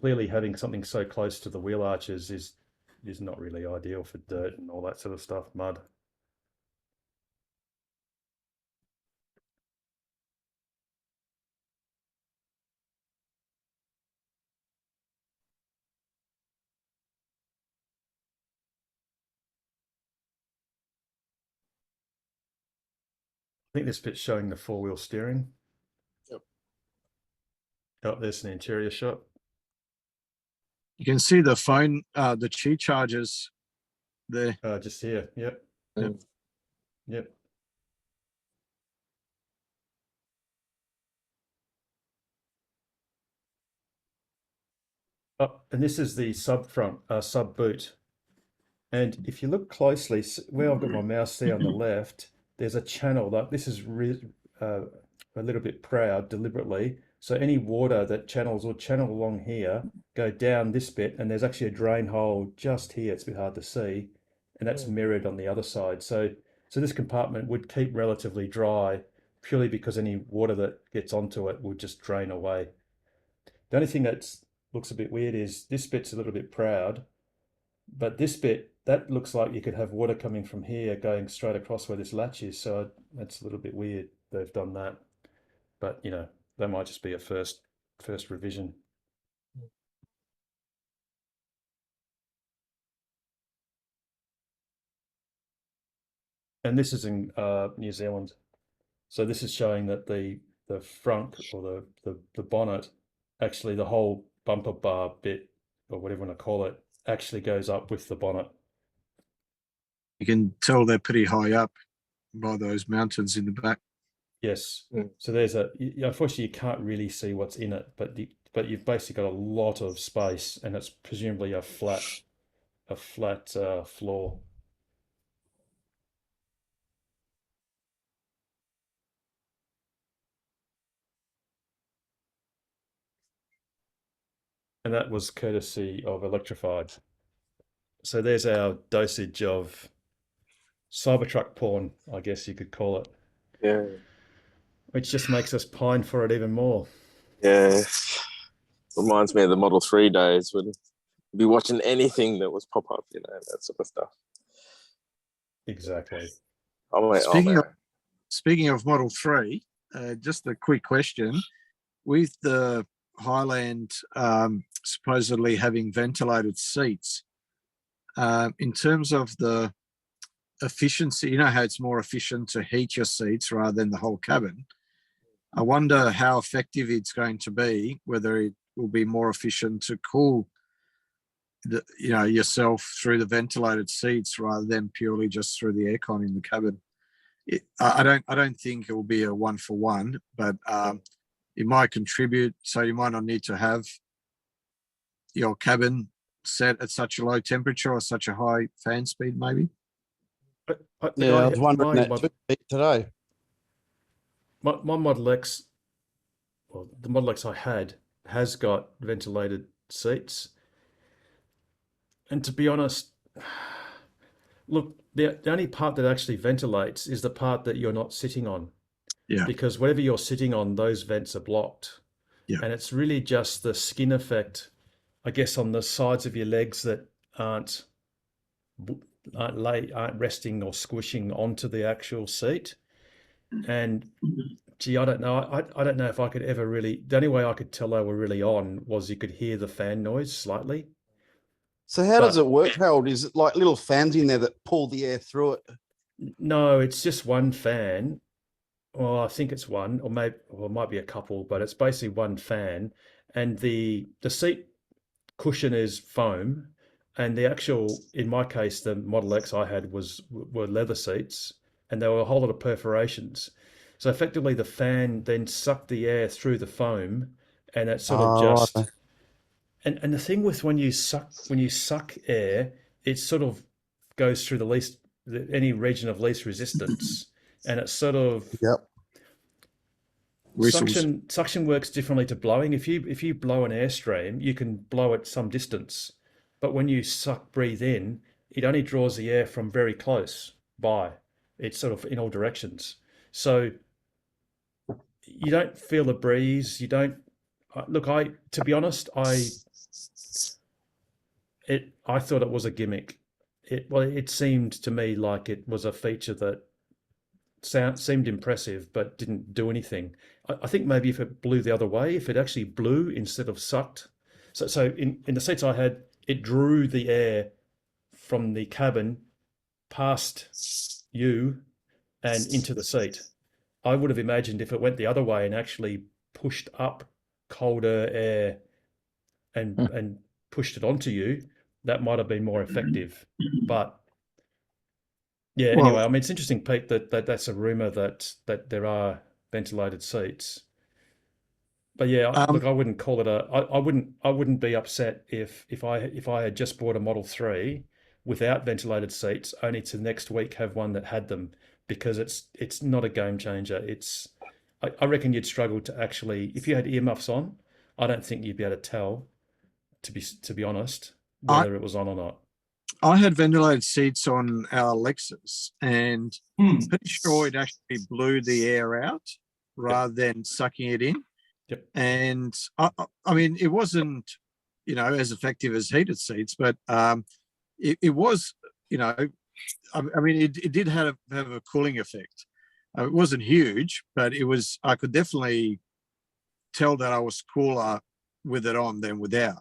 clearly having something so close to the wheel arches is not really ideal for dirt and all that sort of stuff, mud. I think this bit's showing the four-wheel steering. Yep. Oh, there's an interior shot. You can see the phone, the Qi chargers there. Just here. Yep. Yep. Yep. Oh, and this is the sub boot. And if you look closely, where I've got my mouse there on the left, there's a channel. Like this is a little bit proud deliberately. So any water that channel along here, go down this bit, and there's actually a drain hole just here. It's a bit hard to see, and that's mirrored on the other side. So this compartment would keep relatively dry, purely because any water that gets onto it would just drain away. The only thing that looks a bit weird is this bit's a little bit proud, but this bit, that looks like you could have water coming from here going straight across where this latch is. So that's a little bit weird they've done that. But, that might just be a first revision. And this is in New Zealand. So this is showing that the front or the bonnet, actually the whole bumper bar bit, or whatever you want to call it, actually goes up with the bonnet. You can tell they're pretty high up by those mountains in the back. Yes. So there's unfortunately you can't really see what's in it, but you've basically got a lot of space, and it's presumably a flat floor. And that was courtesy of Electrified. So there's our dosage of Cybertruck porn, I guess you could call it. Yeah. Which just makes us pine for it even more. Yeah. Reminds me of the Model 3 days when you'd be watching anything that was pop up, that sort of stuff. Exactly. Speaking of Model 3, just a quick question. With the Highland supposedly having ventilated seats, in terms of the efficiency, how it's more efficient to heat your seats rather than the whole cabin. I wonder how effective it's going to be, whether it will be more efficient to cool yourself through the ventilated seats rather than purely just through the aircon in the cabin. I don't think it will be a 1-for-1, but it might contribute. So you might not need to have your cabin set at such a low temperature or such a high fan speed, maybe. I was wondering that today. My Model X, well, the Model X I had, has got ventilated seats. And to be honest, look, the only part that actually ventilates is the part that you're not sitting on. Yeah. Because whatever you're sitting on, those vents are blocked. Yeah. And it's really just the skin effect, I guess, on the sides of your legs that aren't resting or squishing onto the actual seat. and gee, I don't know. I don't know if I could ever really. The only way I could tell they were really on was you could hear the fan noise slightly. So how does But- it work, Harold? Is it like little fans in there that pull the air through it? No, it's just one fan. Well, I think it's one, or maybe, or it might be a couple, but it's basically one fan, and the seat cushion is foam, and the actual, in my case, the Model X I had were leather seats, and there were a whole lot of perforations. So effectively, the fan then sucked the air through the foam, and it sort of just. right. And the thing with when you suck air, it sort of goes through any region of least resistance, and it sort of suction works differently to blowing. If you blow an airstream, you can blow it some distance, but when you breathe in, it only draws the air from very close by. It's sort of in all directions, so you don't feel the breeze. You don't look. To be honest, I thought it was a gimmick. It seemed to me like it was a feature that seemed impressive but didn't do anything. I think maybe if it blew the other way, if it actually blew instead of sucked. So in the seats I had, it drew the air from the cabin past you and into the seat. I would have imagined if it went the other way and actually pushed up colder air and pushed it onto you, that might have been more effective. But yeah, Well- anyway, I mean, it's interesting, Pete, that's a rumor that there are ventilated seats. But yeah, look, I wouldn't call it I wouldn't be upset if I had just bought a Model 3 without ventilated seats, only to next week have one that had them, because it's not a game changer. I reckon you'd struggle to actually, if you had earmuffs on, I don't think you'd be able to tell, to be honest, whether it was on or not. I had ventilated seats on our Lexus, and pretty sure it actually blew the air out rather than sucking it in. Yep. And I mean, it wasn't, as effective as heated seats, but it was, I mean, it did have a cooling effect. It wasn't huge, but it was. I could definitely tell that I was cooler with it on than without.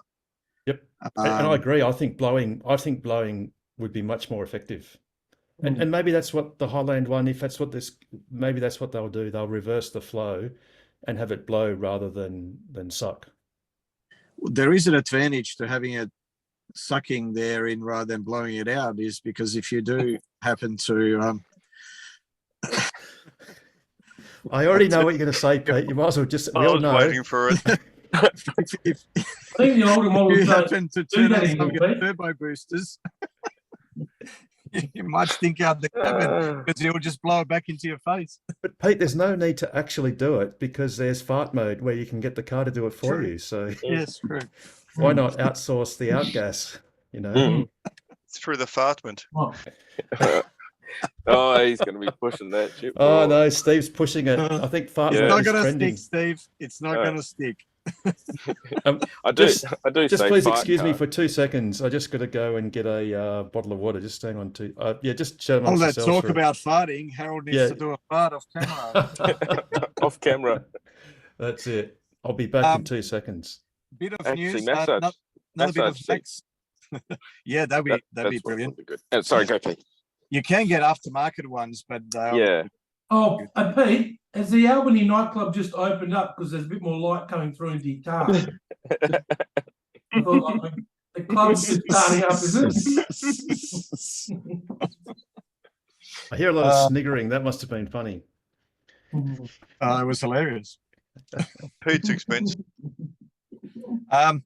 Yep, and I agree. I think blowing would be much more effective, and maybe that's what the Highland one. If that's what maybe that's what they'll do. They'll reverse the flow, and have it blow rather than suck. There is an advantage to having it sucking there in rather than blowing it out, is because if you do happen to, I already know what you're going to say, Pete. You might as well just. We I all was know. waiting for it. if I think the older models you don't happen to do turn that on some anymore, Pete. turbo boosters, you might stink out the cabin because it'll just blow it back into your face. But Pete, there's no need to actually do it because there's fart mode where you can get the car to do it for you. So Yes, true. why not outsource the outgas? It's through the fartment. Oh, he's going to be pushing that shit. Oh no, Steve's pushing it. I think fart It's mode not is going to trending. stick, Steve. It's not going to stick. I do. Just say please fart excuse me car. for 2 seconds. I just got to go and get a bottle of water. Just hang on to. Yeah, just chat All amongst that yourselves talk for- about farting, Harold needs Yeah. to do a fart off camera. Off camera. That's it. I'll be back in 2 seconds. Bit of Actually, news. massage. Another bit of Massage facts. Yeah, that'd be That's what brilliant. would be good. Sorry, go Pete. You can get aftermarket ones, but Yeah. Oh, Pete, has the Albany nightclub just opened up because there's a bit more light coming through into your car? I thought, like, the club's just starting up, is it? I hear a lot of sniggering. That must have been funny. it was hilarious. Pete's expense. What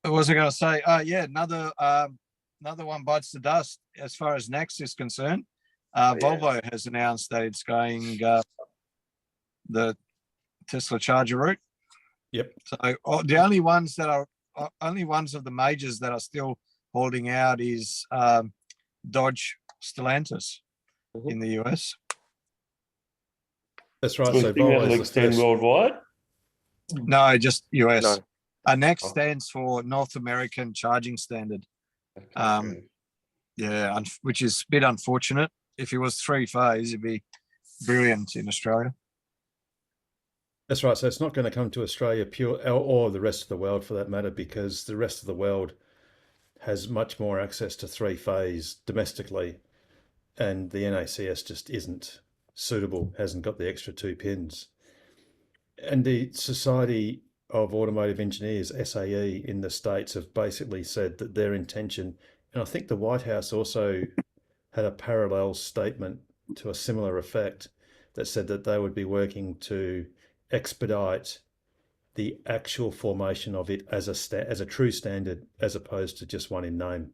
was I going to say? Yeah, another one bites the dust as far as Next is concerned. Volvo has announced that it's going the Tesla charger route. Yep. So the only ones of the majors that are still holding out is Dodge Stellantis in the US. That's right. So So you think Volvo that'll is the extend first. worldwide? No, just US. No. Next stands for North American Charging Standard. Yeah, which is a bit unfortunate. If it was 3-phase, it'd be brilliant in Australia. That's right. So it's not going to come to Australia or the rest of the world for that matter, because the rest of the world has much more access to three-phase domestically, and the NACS just isn't suitable, hasn't got the extra 2 pins. And the Society of Automotive Engineers, SAE, in the States have basically said that their intention, and I think the White House also had a parallel statement to a similar effect, that said that they would be working to expedite the actual formation of it as a true standard, as opposed to just one in name.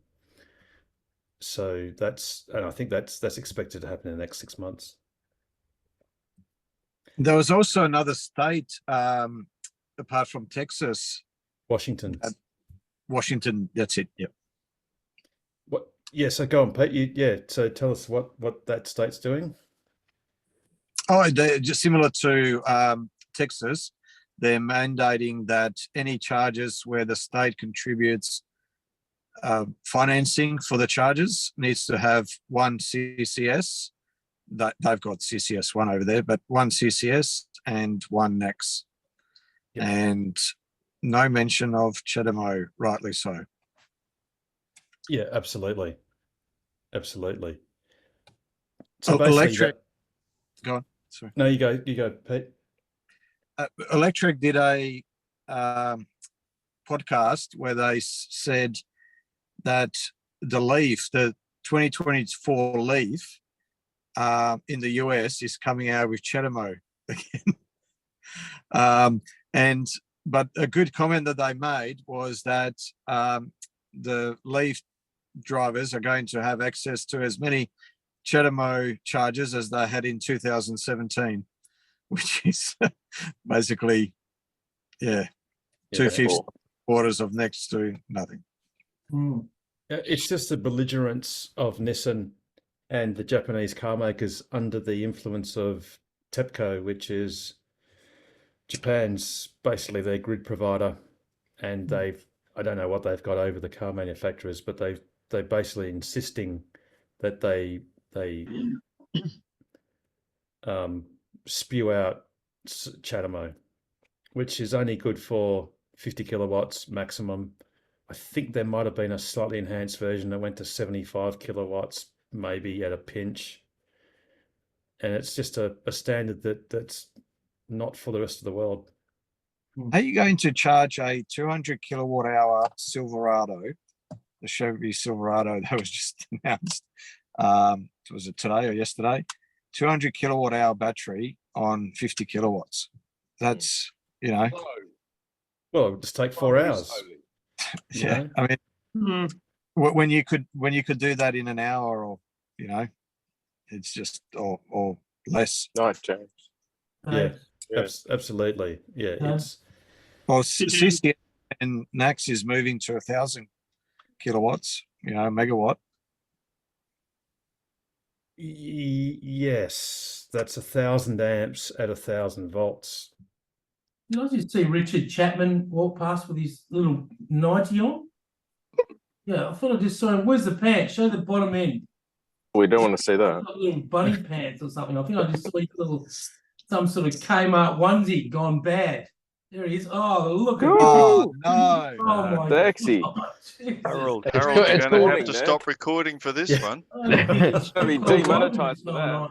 So and I think that's expected to happen in the next 6 months. There was also another state, apart from Texas. Washington. Washington, that's it. Yep. What? Yeah. So go on, Pete. So tell us what that state's doing. Oh, they're just similar to Texas. They're mandating that any charges where the state contributes financing for the charges needs to have one CCS. That they've got CCS one over there, but one CCS and one NEX. Yep. And no mention of CHAdeMO, rightly so. Yeah, absolutely. So Electric. Go on. Sorry. No, you go, Pete. Electric did a podcast where they said that the Leaf, the 2024 Leaf, in the US is coming out with CHAdeMO again. But a good comment that they made was that the Leaf drivers are going to have access to as many CHAdeMO charges as they had in 2017, which is basically, 2/5 quarters of next to nothing. It's just the belligerence of Nissan and the Japanese car makers under the influence of TEPCO, which is Japan's basically their grid provider, and I don't know what they've got over the car manufacturers, but they're basically insisting that they spew out CHAdeMO, which is only good for 50 kilowatts maximum. I think there might have been a slightly enhanced version that went to 75 kilowatts, maybe at a pinch. And it's just a standard that's not for the rest of the world. Are you going to charge a 200 kilowatt hour Silverado, the Chevy Silverado that was just announced? Was it today or yesterday? 200 kilowatt hour battery on 50 kilowatts. That's, Well, it would just take 4 hours. Yeah. I mean, when you could do that in an hour, or it's just or less. Nice, James. Yeah. Absolutely. Yeah. It's CCS and NAX is moving to 1,000 kilowatts, megawatt. Yes, that's 1,000 amps at 1,000 volts. Did I just see Richard Chapman walk past with his little 90 on? Yeah, I thought I just saw him. Where's the pants? Show the bottom end. We don't want to see that. Little bunny pants or something. I think I just saw some sort of Kmart onesie gone bad. There he is. Oh, look at no. Oh my Sexy. God. Harold's it's going to calling, have to stop recording for this one. It's going to be demonetized for that.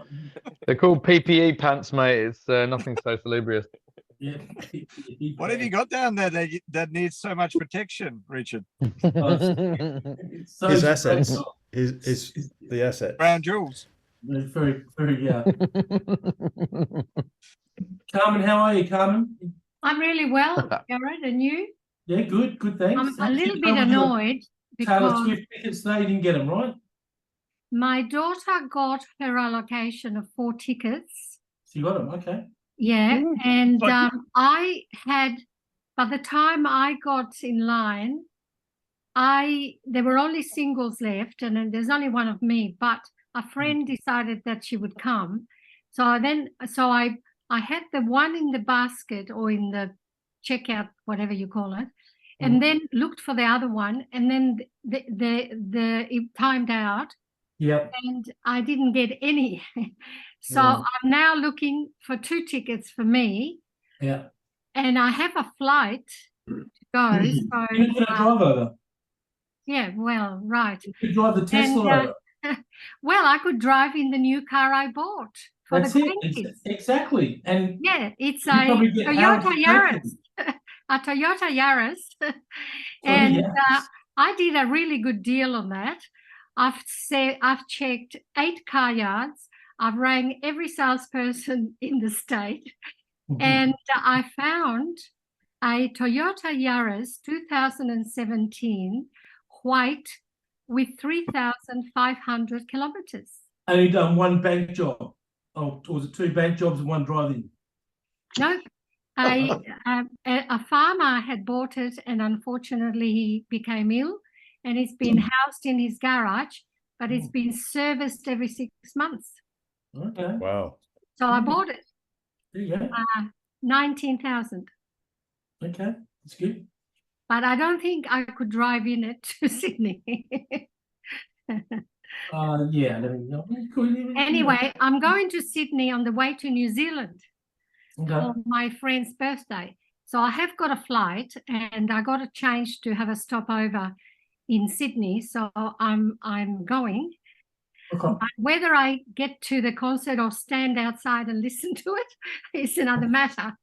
They're called PPE pants, mate. It's nothing so salubrious. Yeah. What have you got down there that needs so much protection, Richard? His assets. The asset. Brown jewels. Very, very, yeah. Carmen, how are you, Carmen? I'm really well, Jared, and you? Yeah, good, thanks. I'm a little bit annoyed Taylor because Swift tickets, they didn't get them, right? my daughter got her allocation of 4 tickets. So you got them, okay. Yeah, and I had, by the time I got in line, there were only singles left, and then there's only one of me, but a friend decided that she would come. So I had the one in the basket or in the checkout, whatever you call it, and then looked for the other one, and then it timed out. Yep. And I didn't get any. So I'm now looking for 2 tickets for me, Yeah. and I have a flight to go. So You're going to drive over. yeah, well, right. You could drive the Tesla over. Well, I could drive in the new car I bought for That's the it. grandkids. Exactly. And Yeah, it's you a probably get Harold Toyota to take Yaris. them. A Toyota Yaris. Oh, And yes. I did a really good deal on that. I've checked 8 car yards. I've rang every salesperson in the state, and I found a Toyota Yaris 2017 white with 3,500 kilometers. And you done one bank job. Oh, or was it 2 bank jobs and 1 driving? No, a farmer had bought it, and unfortunately he became ill, and it's been housed in his garage, but it's been serviced every 6 months. Okay. Wow. So I bought it. There you go. 19,000. Okay, that's good. But I don't think I could drive in it to Sydney. Yeah. I mean, Anyway, I'm going to Sydney on the way to New Zealand Okay. for my friend's birthday. So I have got a flight, and I got a change to have a stopover in Sydney. So I'm going. Okay. Whether I get to the concert or stand outside and listen to it is another matter.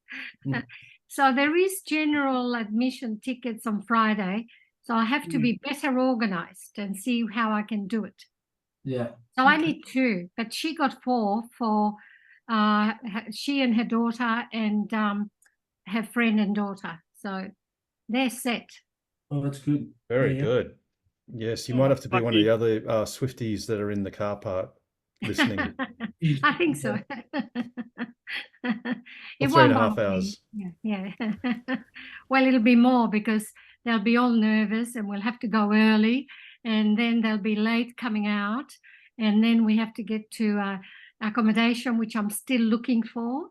So there is general admission tickets on Friday. So I have to be better organized and see how I can do it. Yeah. So I need 2, but she got 4 for she and her daughter and her friend and daughter. So they're set. Oh, that's good. Very Yeah. good. Yes, you might have to be one of the other Swifties that are in the car park listening. I think so. For It 3.5 won't be. hours. Yeah. Well, it'll be more because they'll be all nervous, and we'll have to go early, and then they'll be late coming out, and then we have to get to accommodation, which I'm still looking for.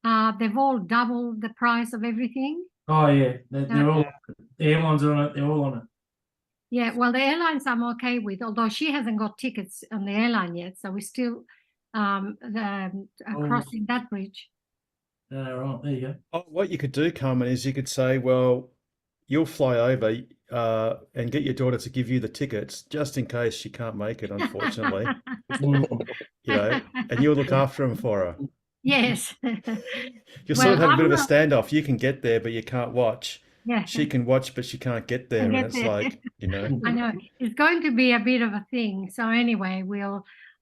They've all doubled the price of everything. Oh, yeah. They're all, the airlines are on it. They're all on it. Yeah, well, the airlines I'm okay with, although she hasn't got tickets on the airline yet, so we're still crossing that bridge. Right, there you go. Oh, what you could do, Carmen, is you could say, well, you'll fly over and get your daughter to give you the tickets just in case she can't make it, unfortunately. And you'll look after them for her. Yes. You'll sort of have a bit of a standoff. You can get there, but you can't watch. Yeah. She can watch, but she can't get there. And it's like, I know it's going to be a bit of a thing. So anyway,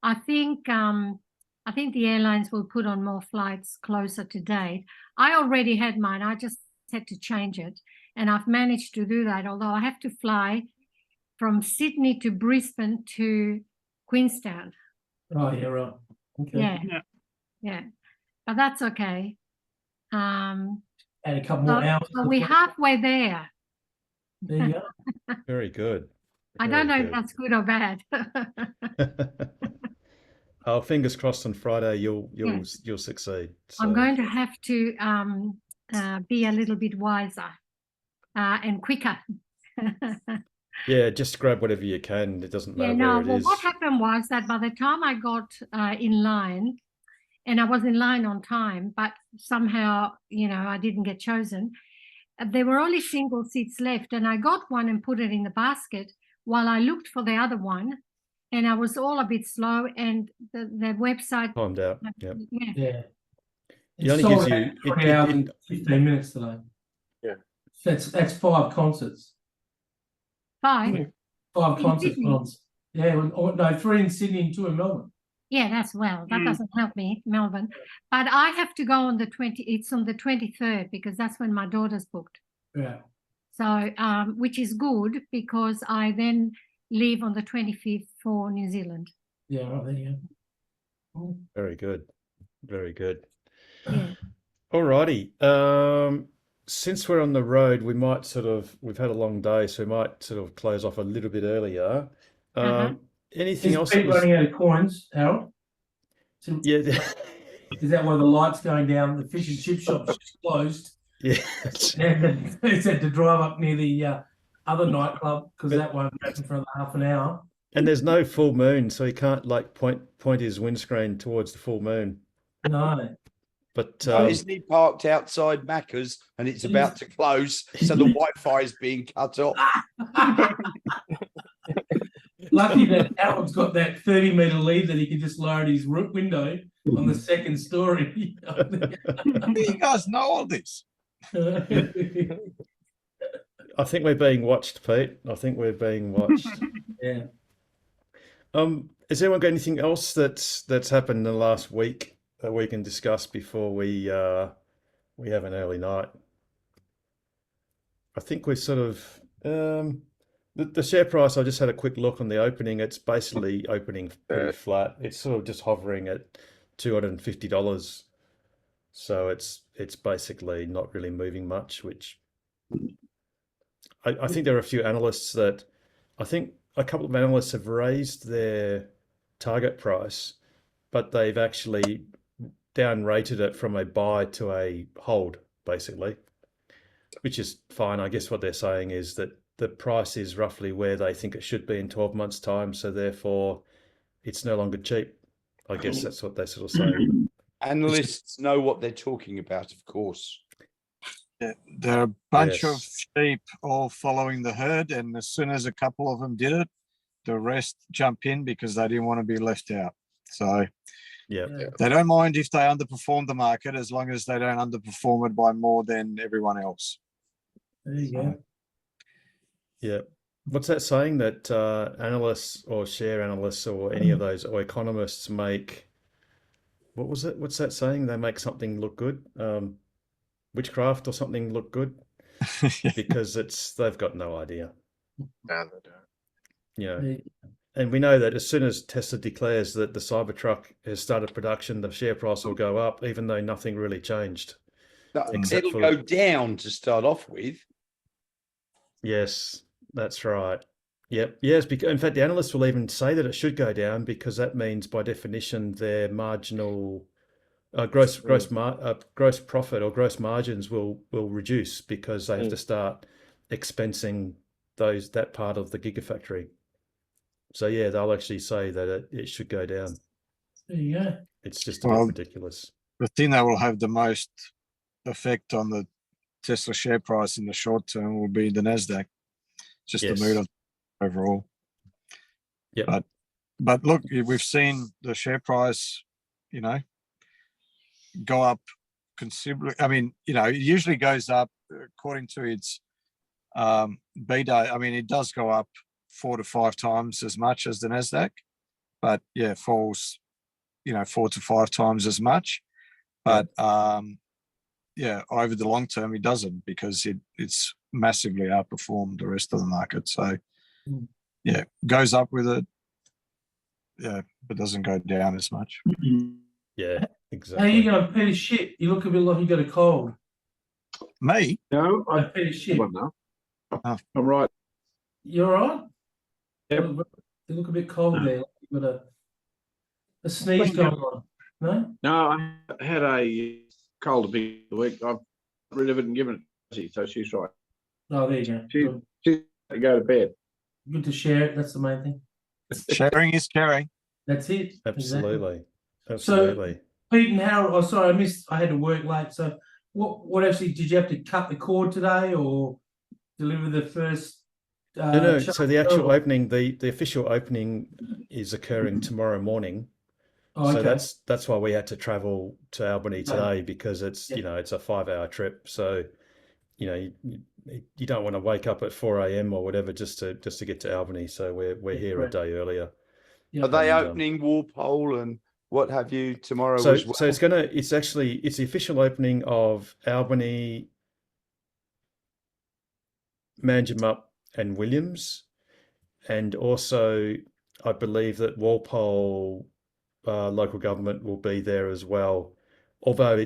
I think the airlines will put on more flights closer to date. I already had mine. I just had to change it, and I've managed to do that. Although I have to fly from Sydney to Brisbane to Queenstown. Oh, yeah, right. Okay. Yeah. But that's okay. Add a couple more hours. So we're halfway there. There you go. Very good. I don't know if that's good or bad. Oh, fingers crossed on Friday you'll succeed. So. I'm going to have to be a little bit wiser and quicker. Yeah, just grab whatever you can. It doesn't matter where it is. What happened was that by the time I got in line, and I was in line on time, but somehow, I didn't get chosen. There were only single seats left, and I got one and put it in the basket while I looked for the other one, and I was all a bit slow, and the website timed out. Yep. Yeah. It only gives you 20 hours and 15 minutes today. Yeah. That's 5 concerts. 5? 5 concerts. Yeah, no, 3 in Sydney and 2 in Melbourne. Yeah, that doesn't help me, Melbourne. But I have to go on it's on the 23rd because that's when my daughter's booked. Yeah. So, which is good because I then leave on the 25th for New Zealand. Yeah, right there you go. Very good. Very good. Yeah. All righty. Since we're on the road, we've had a long day, so we might sort of close off a little bit earlier. Anything else? Pete running out of coins, Harold? Yeah. Is that why the light's going down? The fish and chip shop's just closed. Yeah. They said to drive up near the other nightclub because that won't happen for another half an hour. And there's no full moon, so he can't like point his windscreen towards the full moon. No. But isn't he parked outside Macca's and it's about to close, so the Wi-Fi is being cut off? Lucky that Alan's got that 30-metre lead that he can just lower his window on the second story. You guys know all this. I think we're being watched, Pete. I think we're being watched. Yeah. Has anyone got anything else that's happened in the last week that we can discuss before we have an early night? I think we're sort of the share price. I just had a quick look on the opening. It's basically opening pretty flat. It's sort of just hovering at $250. So it's basically not really moving much, which I think there are a few analysts that I think a couple of analysts have raised their target price, but they've actually down-rated it from a buy to a hold, basically, which is fine. I guess what they're saying is that the price is roughly where they think it should be in 12 months' time, so therefore it's no longer cheap. I guess that's what they're sort of saying. Analysts know what they're talking about, of course. Yeah, there are a bunch of sheep all following the herd, and as soon as a couple of them did it, the rest jump in because they didn't want to be left out. So they don't mind if they underperform the market as long as they don't underperform it by more than everyone else. There you go. Yeah. What's that saying that analysts or share analysts or any of those or economists make? What was it? What's that saying? They make something look good. Witchcraft or something look good because they've got no idea. No, they don't. Yeah. And we know that as soon as Tesla declares that the Cybertruck has started production, the share price will go up, even though nothing really changed. It'll go down to start off with. Yes, that's right. Yep. Yes. Because in fact, the analysts will even say that it should go down because that means, by definition, their marginal gross profit or gross margins will reduce because they have to start expensing that part of the gigafactory. So yeah, they'll actually say that it should go down. There you go. It's just a bit ridiculous. The thing that will have the most effect on the Tesla share price in the short term will be the Nasdaq. Just the mood overall. Yeah. But look, we've seen the share price, go up considerably. I mean, it usually goes up according to its beta. I mean, it does go up 4 to 5 times as much as the Nasdaq, but falls, 4 to 5 times as much. But over the long term, it doesn't because it's massively outperformed the rest of the market. So goes up with it, but doesn't go down as much. Yeah, exactly. How are you going, Peter? Shit, you look a bit like you got a cold. Me? No, Peter, shit. I'm right. You're all right? Yep. You look a bit cold there. You've got a sneeze going on. No? No, I had a cold a big week. I've rid of it and given it to her, so she's right. Oh, there you go. She's to go to bed. Good to share it. That's the main thing. Sharing is caring. That's it. Absolutely. Exactly. Absolutely. So, Pete and Harold, oh, sorry, I had to work late. So what actually, did you have to cut the cord today or deliver the first? No. So the actual opening, the official opening is occurring tomorrow morning. Oh, okay. So that's why we had to travel to Albany today because it's, it's a 5-hour trip. So, you don't want to wake up at 4 a.m. or whatever just to get to Albany. So we're here a day earlier. Are they opening Walpole and what have you tomorrow as well? So it's the official opening of Albany, Manjimup and Williams. And also I believe that Walpole local government will be there as well. Although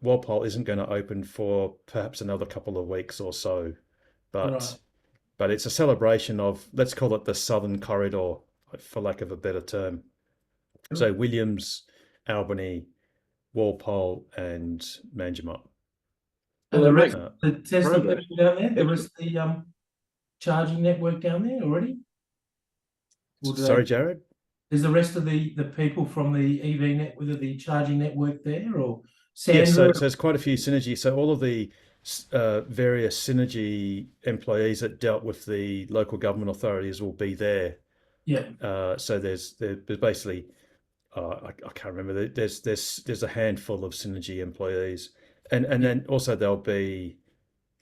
Walpole isn't going to open for perhaps another couple of weeks or so. But it's a celebration of, let's call it the Southern Corridor, for lack of a better term. Cool. So Williams, Albany, Walpole and Manjimup. And the rest of the Tesla people down there, the rest of the charging network down there already? Or do Sorry, they- Jared? Is the rest of the people from the EV network, the charging network there, or Yes, so Sandra? there's quite a few synergy. So all of the various synergy employees that dealt with the local government authorities will be there. Yeah. So there's basically I can't remember. There's a handful of synergy employees, and then also there'll be,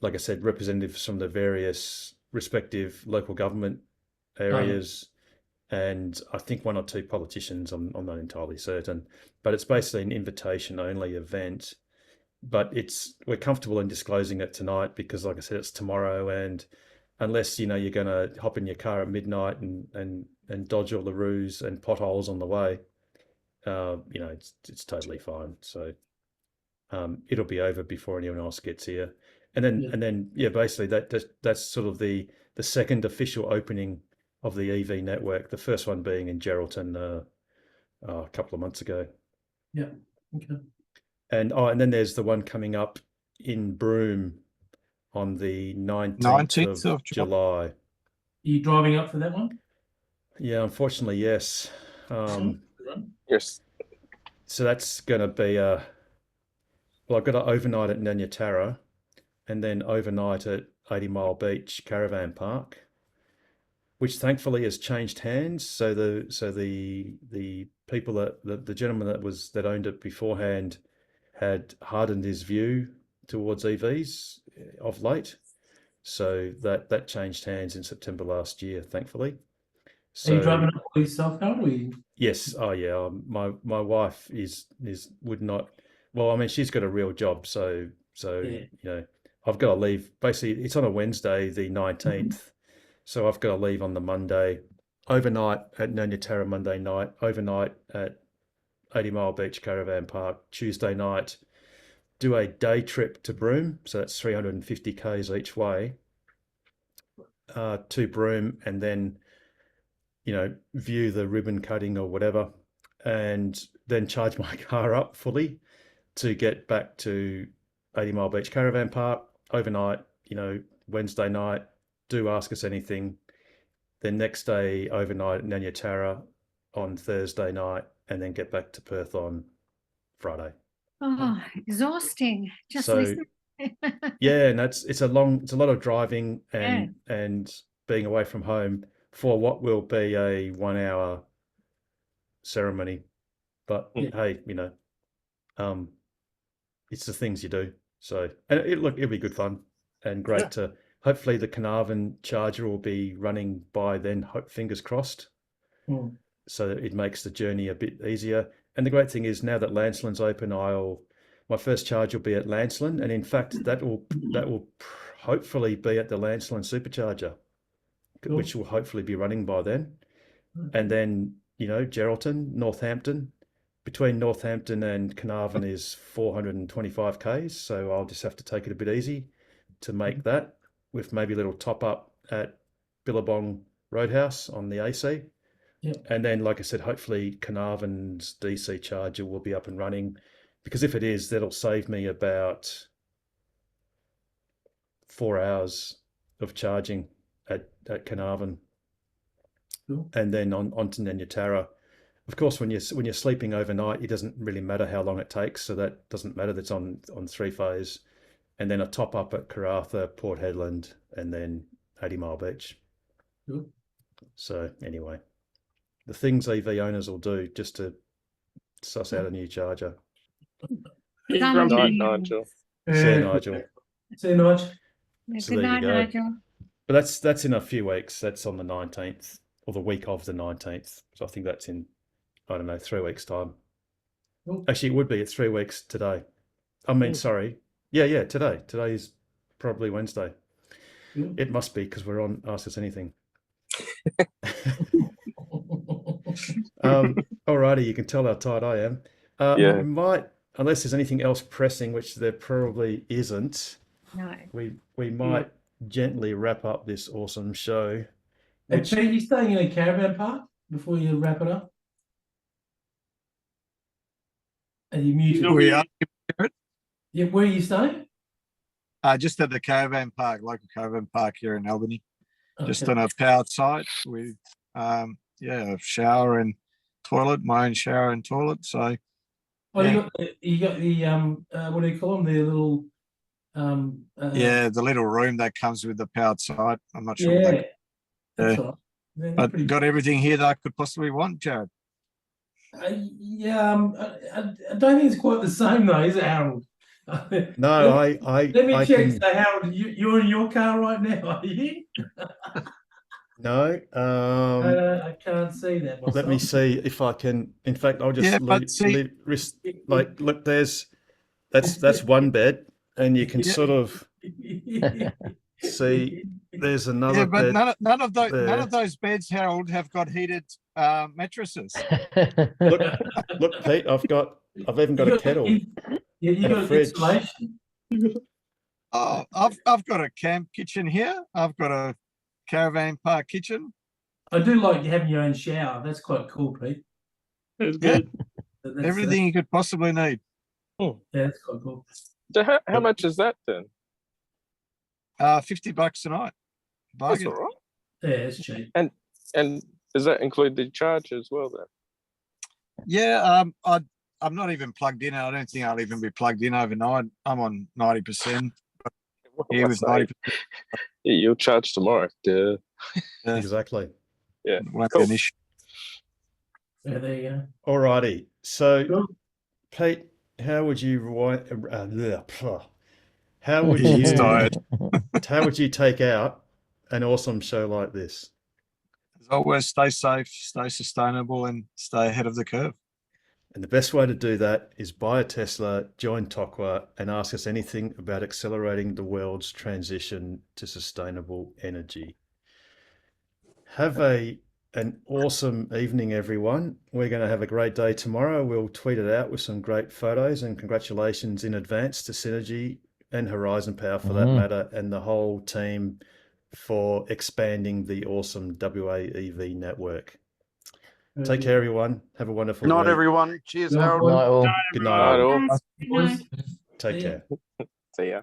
like I said, representatives from the various respective local government areas, and I think one or two politicians. I'm not entirely certain, but it's basically an invitation only event. But we're comfortable in disclosing it tonight because, like I said, it's tomorrow, and unless you're going to hop in your car at midnight and dodge all the roos and potholes on the way, it's totally fine. So it'll be over before anyone else gets here, and then basically that's sort of the second official opening of the EV network. The first one being in Geraldton a couple of months ago. Yeah. Okay. And then there's the one coming up in Broome on the 19th of July. Are you driving up for that one? Yeah, unfortunately, yes. Yes. So that's going to be well, I've got to overnight at Nanyatara and then overnight at 80 Mile Beach Caravan Park, which thankfully has changed hands. So the people the gentleman that owned it beforehand had hardened his view towards EVs of late. So that changed hands in September last year, thankfully. So, are you driving up by yourself, Harold? Yes. Oh, yeah. My wife would not. Well, I mean, she's got a real job, so Yeah. I've got to leave. Basically, it's on a Wednesday, the 19th, so I've got to leave on the Monday, overnight at Nanyatara Monday night, overnight at 80 Mile Beach Caravan Park Tuesday night, do a day trip to Broome, so that's 350 k's each way to Broome, and then view the ribbon cutting or whatever, and then charge my car up fully to get back to 80 Mile Beach Caravan Park overnight, Wednesday night, do Ask Us Anything, then next day overnight at Nanyatara on Thursday night, and then get back to Perth on Friday. Oh, exhausting. Just So, listen. yeah, and it's a lot of driving and being away from home for what will be a 1 hour ceremony. But hey, it's the things you do. So, and it'll be good fun and great to. Hopefully, the Carnarvon charger will be running by then. Fingers crossed. So that it makes the journey a bit easier. And the great thing is now that Lancelyn's open, my first charge will be at Lancelyn, and in fact that will hopefully be at the Lancelyn supercharger, which will hopefully be running by then. And then Geraldton, Northampton. Between Northampton and Carnarvon is 425 k's, so I'll just have to take it a bit easy to make that, with maybe a little top up at Billabong Roadhouse on the AC. And then, like I said, hopefully Carnarvon's DC charger will be up and running, because if it is, that'll save me about 4 hours of charging at Carnarvon. And then on to Nanyatara. Of course, when you're sleeping overnight, it doesn't really matter how long it takes, so that doesn't matter. That's on 3-phase, and then a top up at Karratha, Port Hedland, and then 80 Mile Beach. So anyway, the things EV owners will do just to suss out a new charger. Good night, Nigel. See you, Nigel. See you, Nigel. So Good there you night, go. Nigel. But that's in a few weeks. That's on the 19th, or the week of the 19th. So I think that's in, I don't know, 3 weeks' time. Actually, it would be. It's 3 weeks today. I mean, sorry. Yeah, today. Today is probably Wednesday. It must be, because we're on Ask Us Anything. Alrighty, you can tell how tired I am. We might, unless there's anything else pressing, which there probably isn't. No. We might gently wrap up this awesome show. Hey, Pete, you staying in a caravan park before you wrap it up? Are you muted? We are. Yeah, where are you staying? Just at the caravan park, local caravan park here in Albany. Just Okay. on a powered site with, yeah, shower and toilet, my own shower and toilet. So Oh, yeah. you got the what do you call them? The little Yeah, the little room that comes with the powered site. I'm not sure. yeah, What that's yeah. right. They're But pretty got everything here that I could possibly want, Jared. yeah, I don't think it's quite the same though, is it, Harold? No, Let me I check. can. So, Harold, you're in your car right now, are you? No, I can't see that myself. let me see if I can. In fact, I'll just Yeah, but see, like look. That's one bed, and you can Yeah. sort of see. There's another yeah, but bed. none of there. those beds, Harold, have got heated mattresses. Look, Pete. I've even got a kettle You and a got fridge. insulation. Oh, I've got a camp kitchen here. I've got a caravan park kitchen. I do like having your own shower. That's quite cool, Pete. It's Yeah. good. Everything you could possibly need. Yeah, that's quite cool. So how much is that then? $50 a night. That's Bargain. all right. Yeah, it's cheap. And does that include the charge as well then? Yeah, I'm not even plugged in. I don't think I'll even be plugged in overnight. I'm on 90%. Here with 90%. Yeah, you'll charge tomorrow. Duh. Yeah. Exactly. Yeah. Won't Cool. be an issue. Yeah, there you go. Alrighty. So, Cool. Pete, how would you how would you how would you take out an awesome show like this? As always, stay safe, stay sustainable, and stay ahead of the curve. And the best way to do that is buy a Tesla, join Tokwa, and ask us anything about accelerating the world's transition to sustainable energy. Have an awesome evening, everyone. We're going to have a great day tomorrow. We'll tweet it out with some great photos, and congratulations in advance to Synergy and Horizon Power for that matter, and the whole team for expanding the awesome WA EV network. Take care, everyone. Have a wonderful Night, week. everyone. Cheers, Night, Harold. Night all. Good Night night. all. Guys, good night. Take care. See ya.